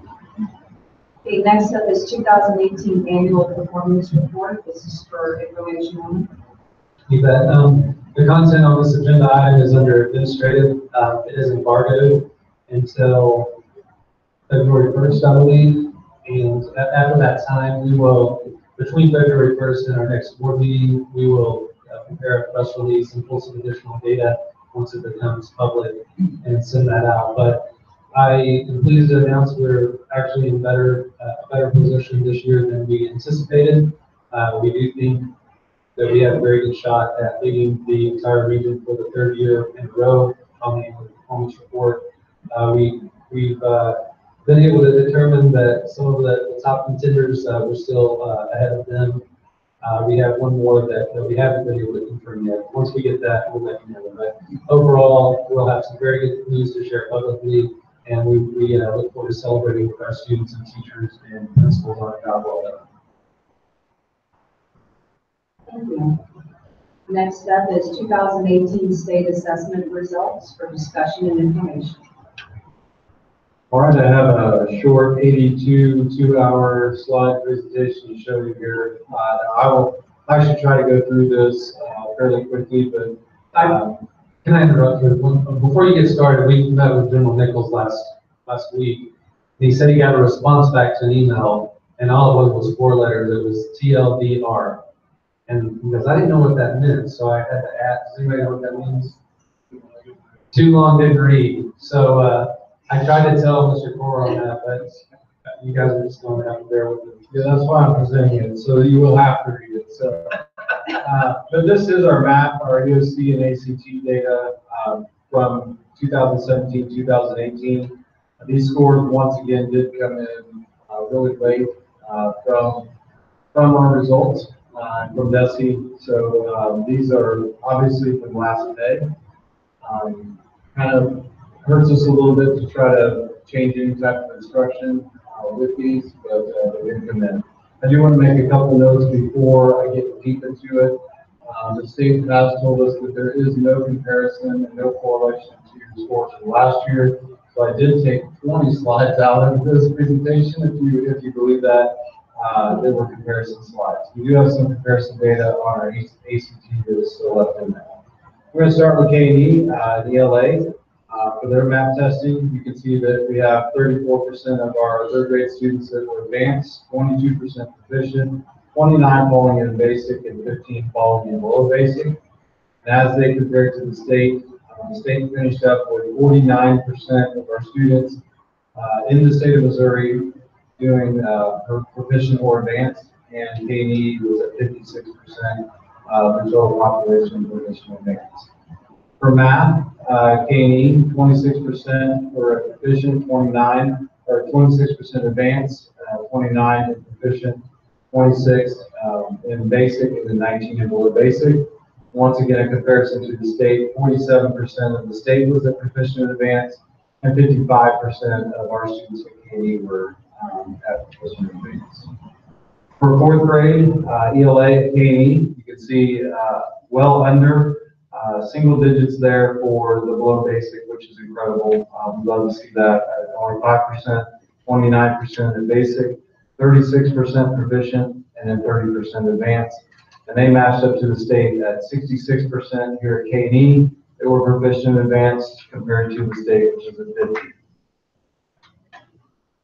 Okay, next up is 2018 annual performance report. This is for information only. You bet. The content on this agenda item is under administrative. It is embargoed until February 1st, I believe. And after that time, we will, between February 1st and our next board meeting, we will prepare a press release and pull some additional data once it becomes public and send that out. But I am pleased to announce we're actually in a better position this year than we anticipated. We do think that we have a very good shot at leading the entire region for the 3rd year in a row on the annual performance report. We've been able to determine that some of the top contenders, we're still ahead of them. We have one more that we haven't been able to confirm yet. Once we get that, we'll let you know. But overall, we'll have some very good news to share publicly, and we look forward to celebrating with our students and teachers and principals on a job well done. Thank you. Next up is 2018 state assessment results for discussion and information. All right, I have a short 2-hour slide presentation to show you here. I will actually try to go through this fairly quickly, but can I interrupt you? Before you get started, we met with General Nichols last week. And he said he got a response back to an email, and all it was 4 letters. It was TLDR. And because I didn't know what that meant, so I had to ask, does anybody know what that means? Too long didn't read. So, I tried to tell Mr. Coron that, but you guys are just going to have to bear with me. Yeah, that's why I'm presenting it, so you will have to read it, so. But this is our map, our EOC and ACT data, from 2017, 2018. These scores, once again, did come in, really late, from our results, from DESE. So, these are obviously from last day. Kind of hurts us a little bit to try to change any type of instruction with these, but they didn't come in. I do want to make a couple notes before I get deep into it. The state has told us that there is no comparison and no correlation to scores from last year. So I did take 20 slides out of this presentation, if you believe that. There were comparison slides. We do have some comparison data on our ACT that is still left in there. We're going to start with K&E, the ELA. For their map testing, you can see that we have 34% of our third grade students that were advanced, 22% proficient, 29 falling in basic, and 15 falling in lower basic. And as they compare to the state finished up with 49% of our students in the state of Missouri doing proficient or advanced, and K&E was at 56% of the total population proficient or advanced. For math, K&E, 26% were proficient, 26% advanced, 29 in proficient, 26 in basic, and then 19 in lower basic. Once again, a comparison to the state, 47% of the state was at proficient and advanced, and 55% of our students at K&E were at proficient and advanced. For fourth grade, ELA at K&E, you can see well under single digits there for the below basic, which is incredible. We'd love to see that at only 5%, 29% in basic, 36% proficient, and then 30% advanced. And they matched up to the state at 66% here at K&E. They were proficient and advanced compared to the state, which is at 50.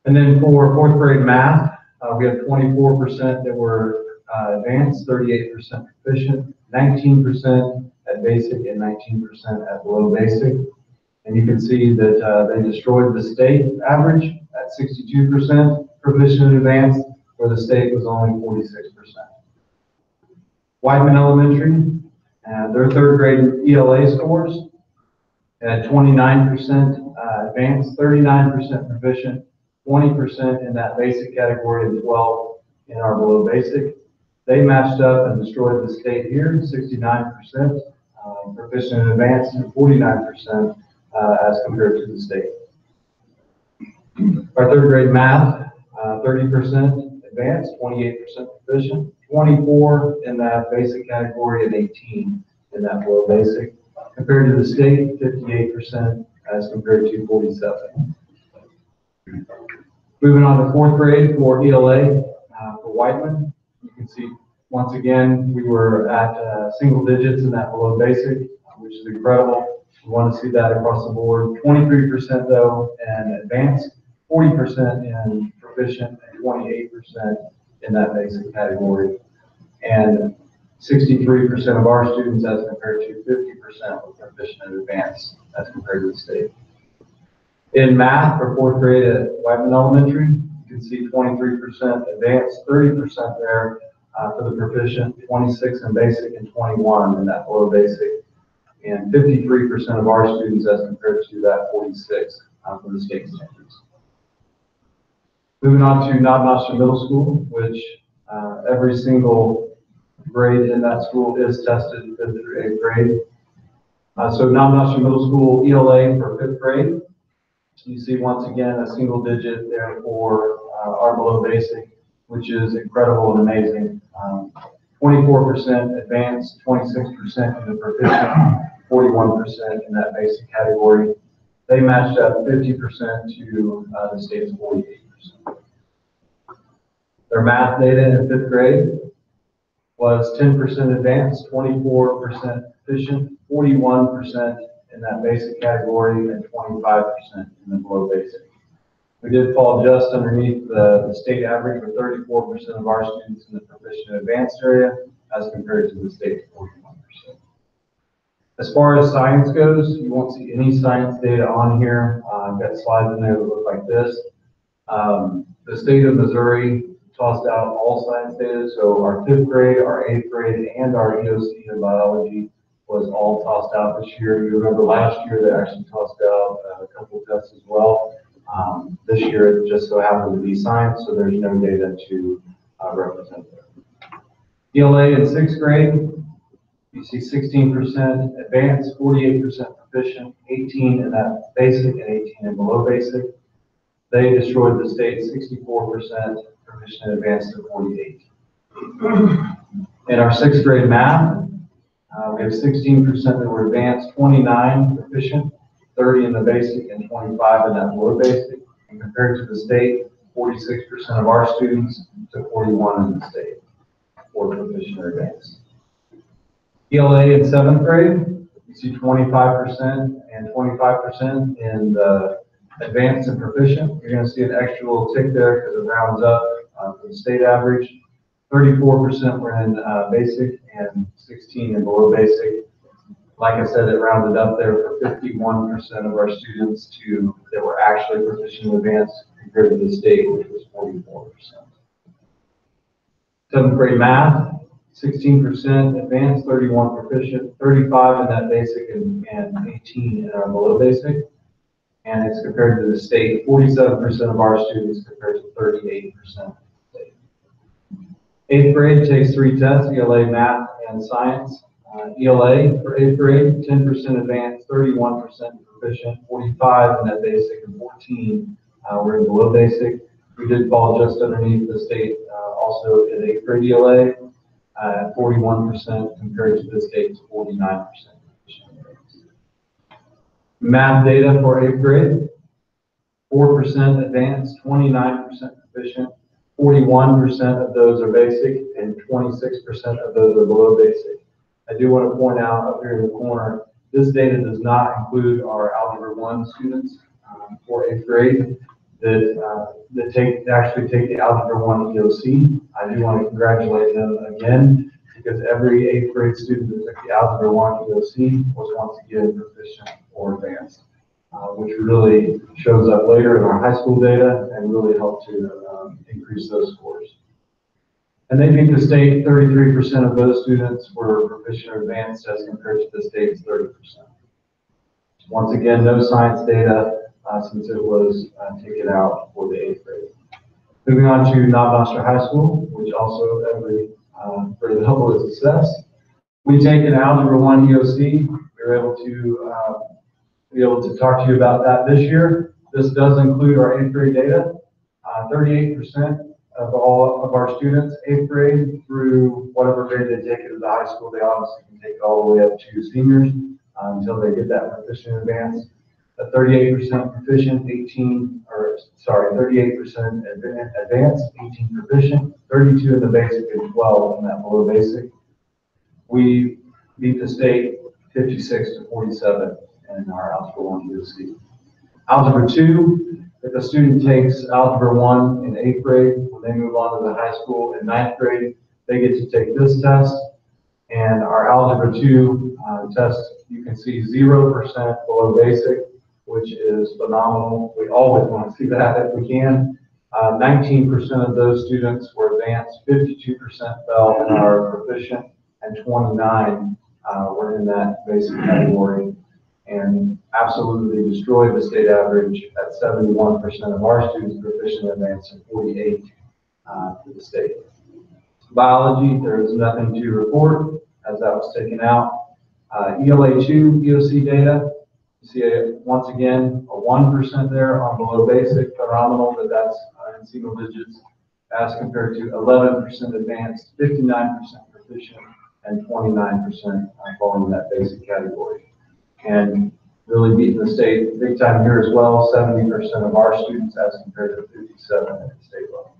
And then for fourth grade math, we have 24% that were advanced, 38% proficient, 19% at basic, and 19% at below basic. And you can see that they destroyed the state average at 62% proficient and advanced, where the state was only 46%. Whiteman Elementary, their third grade ELA scores at 29% advanced, 39% proficient, 20% in that basic category, and 12 in our below basic. They matched up and destroyed the state here, 69% proficient and advanced, and 49% as compared to the state. Our third grade math, 30% advanced, 28% proficient, 24 in that basic category, and 18 in that below basic. Compared to the state, 58% as compared to 47. Moving on to fourth grade for ELA, for Whiteman, you can see once again we were at single digits in that below basic, which is incredible. We want to see that across the board. 23% though in advanced, 40% in proficient, and 28% in that basic category. And 63% of our students as compared to 50% were proficient and advanced as compared to the state. In math for fourth grade at Whiteman Elementary, you can see 23% advanced, 30% there for the proficient, 26 in basic, and 21 in that below basic. And 53% of our students as compared to that 46 for the state standards. Moving on to Knob Middle School, which every single grade in that school is tested 5th through 8th grade. So Knob Middle School ELA for 5th grade. You see once again a single digit there for our below basic, which is incredible and amazing. 24% advanced, 26% in the proficient, 41% in that basic category. They matched up 50% to the state's 48%. Their math data in 5th grade was 10% advanced, 24% proficient, 41% in that basic category, and 25% in the below basic. We did fall just underneath the state average for 34% of our students in the proficient advanced area, as compared to the state's 41%. As far as science goes, you won't see any science data on here. I've got slides in there that look like this. The state of Missouri tossed out all science data, so our 5th grade, our 8th grade, and our EOC in biology was all tossed out this year. You remember last year they actually tossed out a couple of tests as well. This year it just so happened to be science, so there's no data to represent that. ELA in 6th grade, you see 16% advanced, 48% proficient, 18 in that basic, and 18 in below basic. They destroyed the state 64% proficient advanced to 48. In our 6th grade math, we have 16% that were advanced, 29 proficient, 30 in the basic, and 25 in that below basic. And compared to the state, 46% of our students to 41 in the state for proficient or advanced. ELA in 7th grade, you see 25% and 25% in the advanced and proficient. You're going to see an extra little tick there because it rounds up to the state average. 34% were in basic and 16 in below basic. Like I said, it rounded up there for 51% of our students that were actually proficient in advanced compared to the state, which was 44%. 7th grade math, 16% advanced, 31 proficient, 35 in that basic, and 18 in our below basic. And it's compared to the state, 47% of our students compared to 38% of the state. 8th grade takes 3 tests, ELA, math, and science. ELA for 8th grade, 10% advanced, 31% proficient, 45 in that basic, and 14 were in below basic. We did fall just underneath the state also in 8th grade ELA, 41% compared to the state's 49%. Math data for 8th grade, 4% advanced, 29% proficient, 41% of those are basic, and 26% of those are below basic. I do want to point out up here in the corner, this data does not include our Algebra 1 students for 8th grade that actually take the Algebra 1 EOC. I do want to congratulate them again because every 8th grade student that took the Algebra 1 EOC was once again proficient or advanced, which really shows up later in our high school data and really helped to increase those scores. And they beat the state, 33% of those students were proficient or advanced as compared to the state's 30%. Once again, no science data since it was taken out for the 8th grade. Moving on to Knob Noster High School, which also every grade level is assessed. We take an Algebra 1 EOC. We were able to talk to you about that this year. This does include our 8th grade data. 38% of all of our students, 8th grade through whatever grade they take it to the high school, they obviously can take it all the way up to seniors until they get that proficient advanced. 38% proficient, 38% advanced, 18 proficient, 32 in the basic, and 12 in that below basic. We beat the state 56-47 in our Algebra 1 EOC. Algebra 2, if a student takes Algebra 1 in 8th grade, when they move on to the high school in 9th grade, they get to take this test. And our Algebra 2 test, you can see 0% below basic, which is phenomenal. We always want to see that if we can. 19% of those students were advanced, 52% fell in our proficient, and 29 were in that basic category, and absolutely destroyed the state average at 71% of our students proficient advanced and 48 for the state. Biology, there is nothing to report as that was taken out. ELA 2 EOC data, you see once again a 1% there on below basic, phenomenal that that's in single digits as compared to 11% advanced, 59% proficient, and 29% falling in that basic category. And really beating the state big time here as well, 70% of our students as compared to 57 at the state level.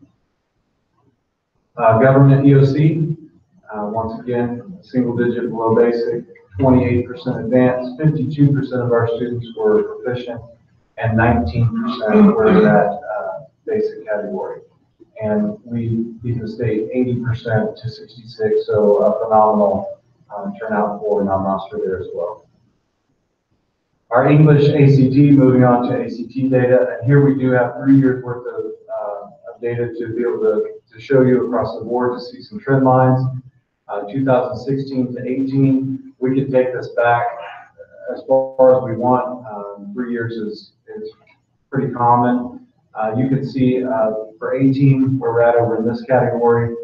Government EOC, once again, single digit below basic, 28% advanced, 52% of our students were proficient, and 19% were in that basic category. and we beat the state 80% to 66, so a phenomenal turnout for non-master there as well. Our English ACT, moving on to ACT data, and here we do have 3 years worth of data to be able to show you across the board to see some trend lines. 2016 to 18, we could take this back as far as we want. 3 years is pretty common. You can see for 18, where we're at over in this category,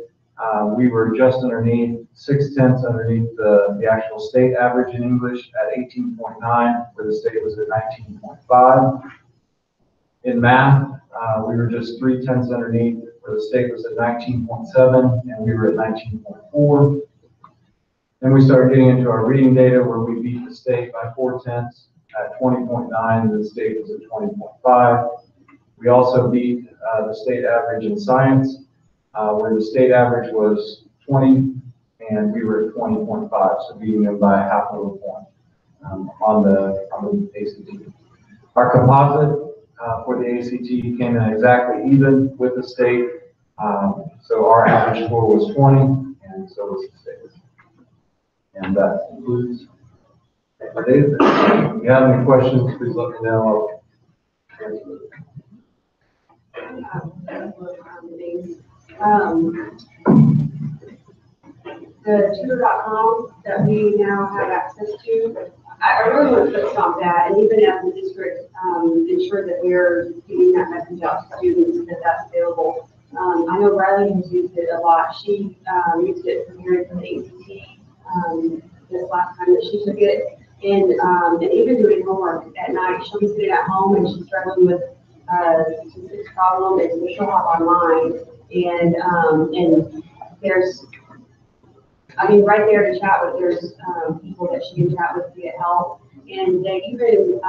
we were just underneath, 0.6 underneath the actual state average in English at 18.9, where the state was at 19.5. In math, we were just 0.3 underneath, where the state was at 19.7, and we were at 19.4. Then we started getting into our reading data, where we beat the state by 0.4 at 20.9, and the state was at 20.5. We also beat the state average in science, where the state average was 20, and we were at 20.5, so beating them by 0.5 point on the ACT. Our composite for the ACT came in exactly even with the state, so our average score was 20, and so was the state. And that concludes our data. If you have any questions, please let me know. The tutor.com that we now have access to, I really want to focus on that, and even as the district, ensure that we're getting that message out to students that that's available. I know Riley has used it a lot. She used it preparing for the ACT this last time that she took it, and even doing homework at night. She'll be sitting at home and she's struggling with some problem, and so she'll hop online, and there's, I mean, right there to chat with, there's people that she can chat with to get help, and they even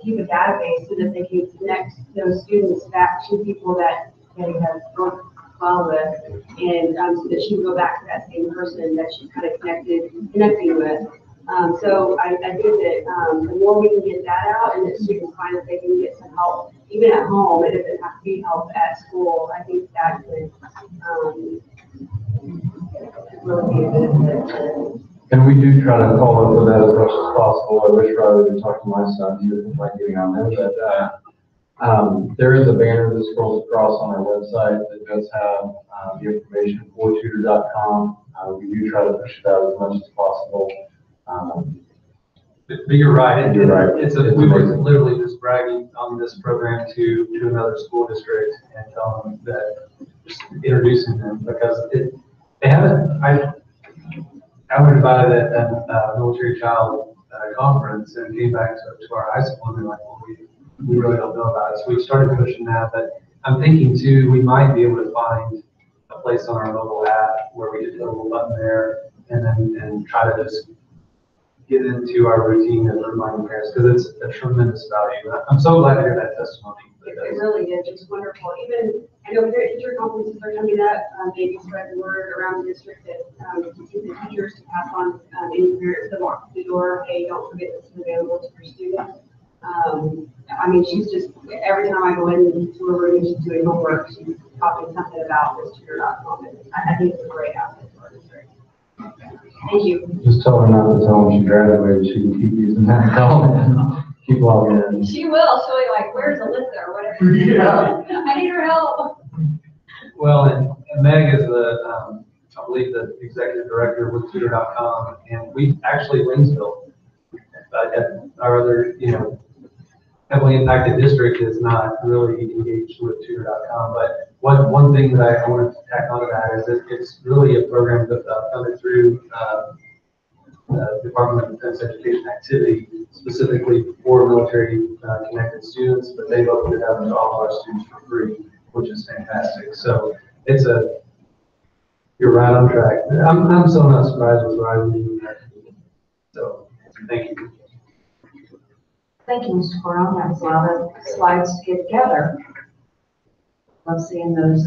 keep a database so that they can connect those students back to people that they have worked well with, and so that she can go back to that same person that she's kind of connecting with. So I think that the more we can get that out, and that students find that they can get some help, even at home, and if it has to be help at school, I think that could really be a benefit. And we do try to follow up with that as much as possible. I wish Riley would talk to my son. He doesn't like getting on there, but there is a banner that scrolls across on our website that does have the information for tutor.com. We do try to push it out as much as possible. But you're right. You're right. We were literally just bragging on this program to another school district and telling them that, just introducing them, because they haven't. I went about it at a military child conference and came back to our high school, and they're like, well, we really don't know about it. So we started pushing that, but I'm thinking too, we might be able to find a place on our mobile app where we just put a little button there and try to just get into our routine and remind parents, because it's a tremendous value. I'm so glad to hear that testimony. It really is. It's wonderful. Even, I know parent teacher conferences are coming up. Maybe spread the word around the district that to the teachers to pass on any parents that walk through the door, hey, don't forget this is available to your students. I mean, she's just, every time I go into a room and she's doing homework, she's talking something about this tutor.com. I think it's a great asset for our district. Thank you. Just tell her not to tell when she graduated, she can keep using that account. Keep logging in. She will. She'll be like, where's Alyssa or whatever. Yeah. I need her help. Well, and Meg is the, I believe, the executive director with tutor.com, and we actually, Winsville, our other, heavily impacted district is not really engaged with tutor.com. But one thing that I want to tack onto that is that it's really a program that funded through Department of Defense Education Activity, specifically for military connected students, but they've opened it up to all of our students for free, which is fantastic. So it's you're right on track. I'm so not surprised with Riley. So thank you. Thank you, Mr. Coron. That was a lot of slides to get together. Love seeing those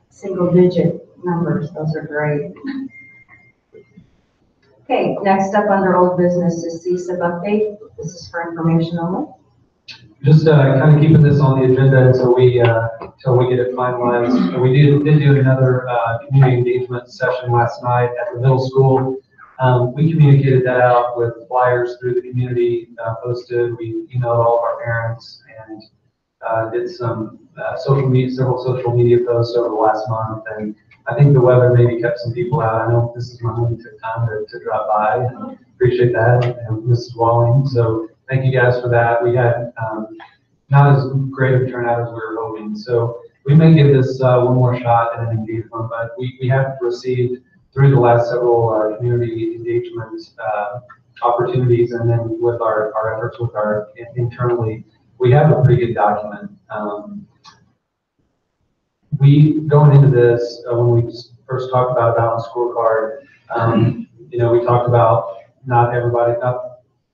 single-digit numbers. Those are great. Okay, next up under old business is CSIP update. This is for information only. Just kind of keeping this on the agenda until we get it finalized. We did do another community engagement session last night at the middle school. We communicated that out with flyers through the community, posted. We emailed all of our parents and did some several social media posts over the last month. And I think the weather maybe kept some people out. I know this is my limited time to drop by. And appreciate that, and Mrs. Walling. So thank you guys for that. We had not as great of a turnout as we were hoping. So we may give this one more shot at an engagement, but we have received through the last several community engagement opportunities, and then with our efforts with our internally, we have a pretty good document. We going into this when we first talked about a balanced scorecard, you know, we talked about not everybody,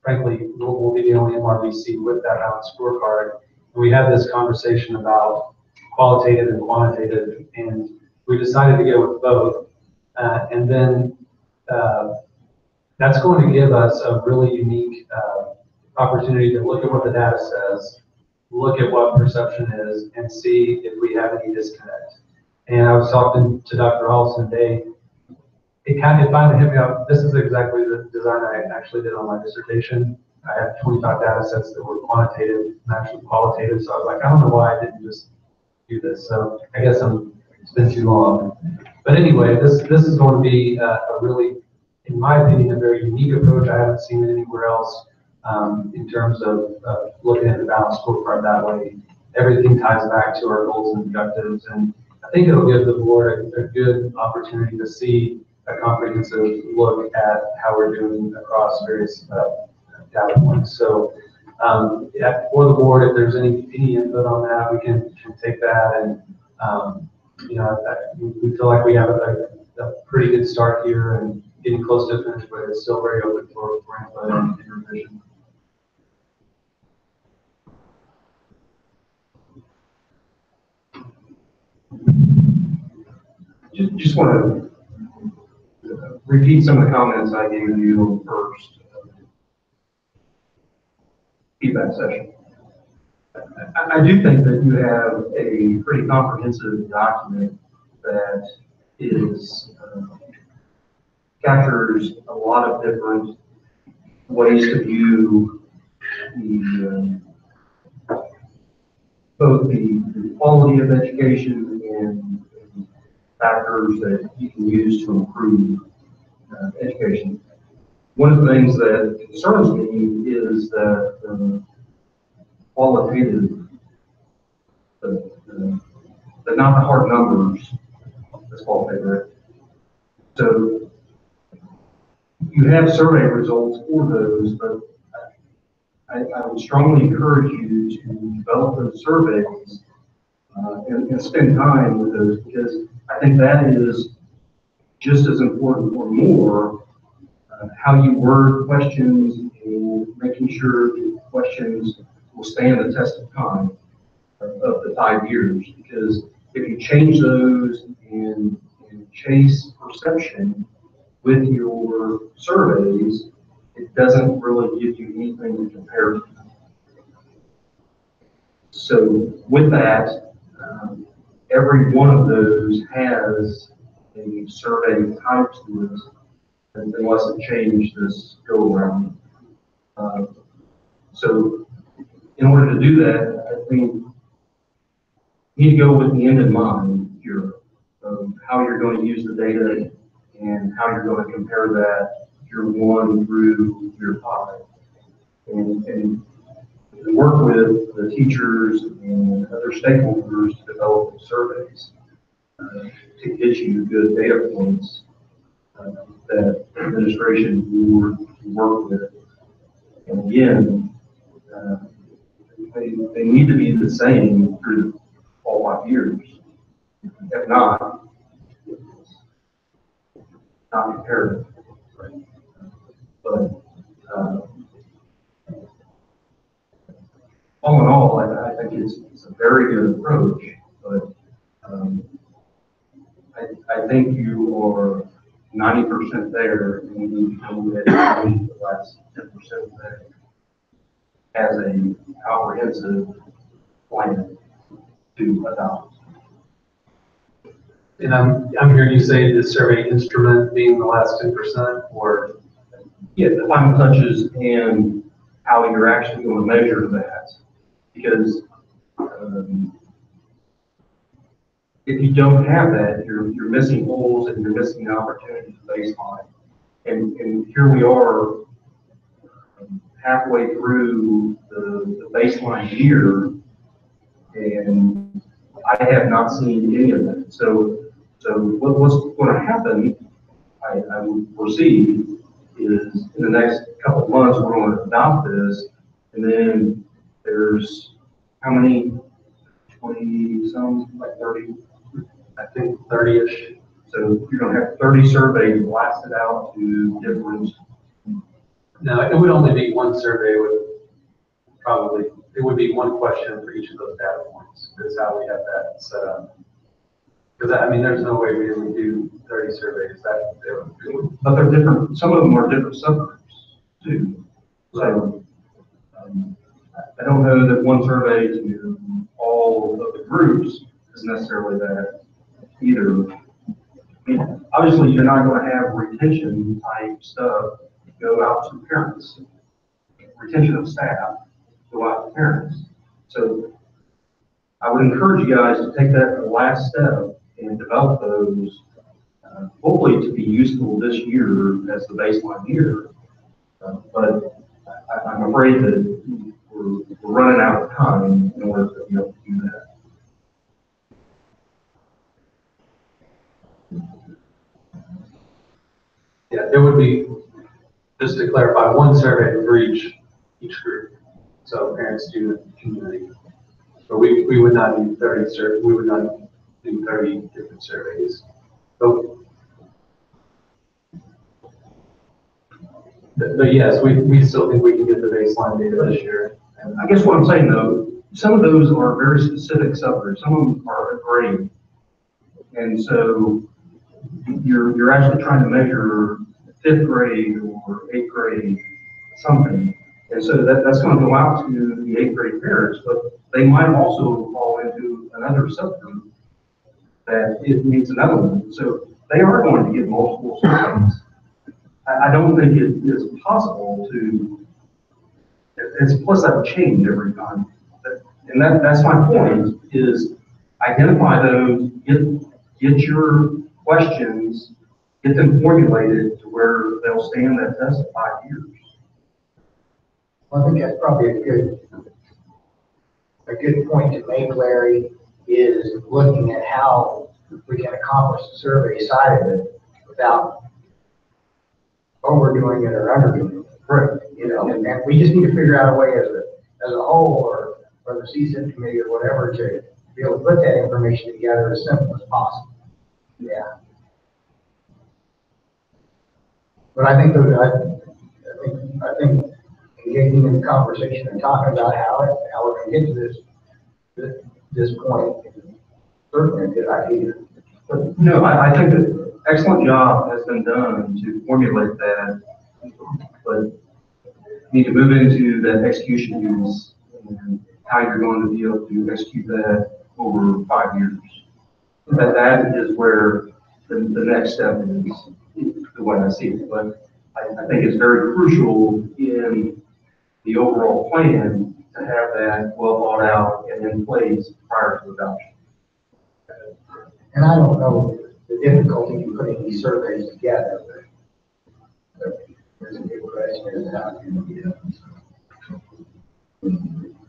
frankly, we'll be the only MRVC with that balanced scorecard. And we had this conversation about qualitative and quantitative, and we decided to go with both. And then that's going to give us a really unique opportunity to look at what the data says, look at what perception is, and see if we have any disconnect. And I was talking to Dr. Halson today. It finally hit me up. This is exactly the design I actually did on my dissertation. I had 25 data sets that were quantitative and actually qualitative. So I was like, I don't know why I didn't just do this. So I guess it's been too long. But anyway, this is going to be a really, in my opinion, a very unique approach. I haven't seen it anywhere else in terms of looking at the balanced scorecard that way. Everything ties back to our goals and objectives. And I think it'll give the board a good opportunity to see a comprehensive look at how we're doing across various data points. So for the board, if there's any input on that, we can take that. And you know, we feel like we have a pretty good start here and getting close to finish, but it's still very open for input and revision. Just want to repeat some of the comments I gave you on the first feedback session. I do think that you have a pretty comprehensive document that is captures a lot of different ways to view both the quality of education and factors that you can use to improve education. One of the things that concerns me is that the qualitative, not the hard numbers, that's qualitative, right? So you have survey results for those, but I would strongly encourage you to develop those surveys and spend time with those, because I think that is just as important or more how you word questions and making sure the questions will stand the test of time of the 5 years. Because if you change those and chase perception with your surveys, it doesn't really give you anything to compare to. So with that, every one of those has a survey type to it, unless it changed this go around. So in order to do that, I think you need to go with the end in mind here of how you're going to use the data and how you're going to compare that year 1 through year 5. And work with the teachers and other stakeholders to develop the surveys to get you good data points that administration board can work with. And again, they need to be the same through all 5 years. If not, it's not comparative. Right? But all in all, I think it's a very good approach, but I think you are 90% there, and you need to come with the last 10% there. has a comprehensive plan to adopt. And I'm hearing you say the survey instrument being the last 10%, or? Yeah, the final touches and how you're actually going to measure that. Because if you don't have that, you're missing holes and you're missing the opportunity to baseline. And here we are halfway through the baseline year, and I have not seen any of that. So what's going to happen, I would foresee, is in the next couple of months, we're going to adopt this, and then there's how many? 20 some, like 30? I think 30-ish. So you're going to have 30 surveys blasted out to different. No, it would only be one survey. It would be one question for each of those data points. Is how we have that set up. Because I mean, there's no way we would do 30 surveys. But they're different. Some of them are different subgroups too. So I don't know that one survey to all of the groups is necessarily that either. I mean, obviously, you're not going to have retention type stuff go out to parents. Retention of staff go out to parents. So I would encourage you guys to take that last step and develop those, hopefully to be useful this year as the baseline year. But I'm afraid that we're running out of time in order to be able to do that. Yeah, there would be, just to clarify, one survey for each group. So parents, student, community. But we would not do 30 we would not do 30 different surveys. But yes, we still think we can get the baseline data this year. I guess what I'm saying though, some of those are very specific subgroups. Some of them are a grade. And so you're actually trying to measure 5th grade or 8th grade something. And so that's going to go out to the 8th grade parents, but they might also fall into another subgroup that it needs another one. So they are going to get multiple surveys. I don't think it is possible to, plus that would change every time. And that's my point, is identify those, get your questions, get them formulated to where they'll stand that test of 5 years. Well, I think that's probably a good point to make, Larry, is looking at how we can accomplish the survey side of it without overdoing it or underdoing it. Right. You know, and we just need to figure out a way as a whole or the CSIP committee or whatever to be able to put that information together as simple as possible. Yeah. But I think engaging in the conversation and talking about how we're going to get to this point is certainly a good idea. But, no, I think that excellent job has been done to formulate that, but you need to move into that execution piece and how you're going to be able to execute that over 5 years. That is where the next step is, the way I see it. But I think it's very crucial in the overall plan to have that well thought out and in place prior to adoption. And I don't know the difficulty in putting these surveys together, but there's a big question is how can we do it.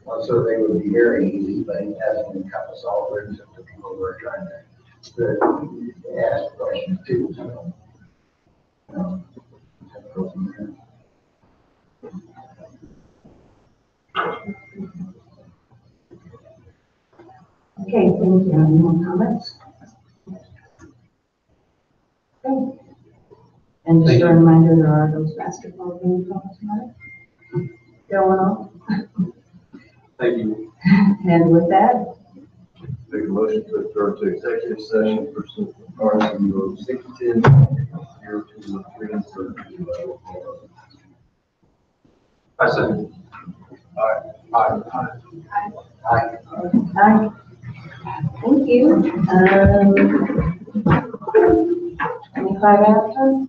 One survey would be very easy, but it hasn't encompassed all groups of the people who are trying to ask questions too. So, go from there. Okay, thank you. Any more comments? Okay. And just a reminder, there are those basketball games on tonight going on. Thank you. And with that, Make a motion to adjourn to executive session pursuant to RCW 610-023. I second. All right. Aye. Thank you. 25 out of time?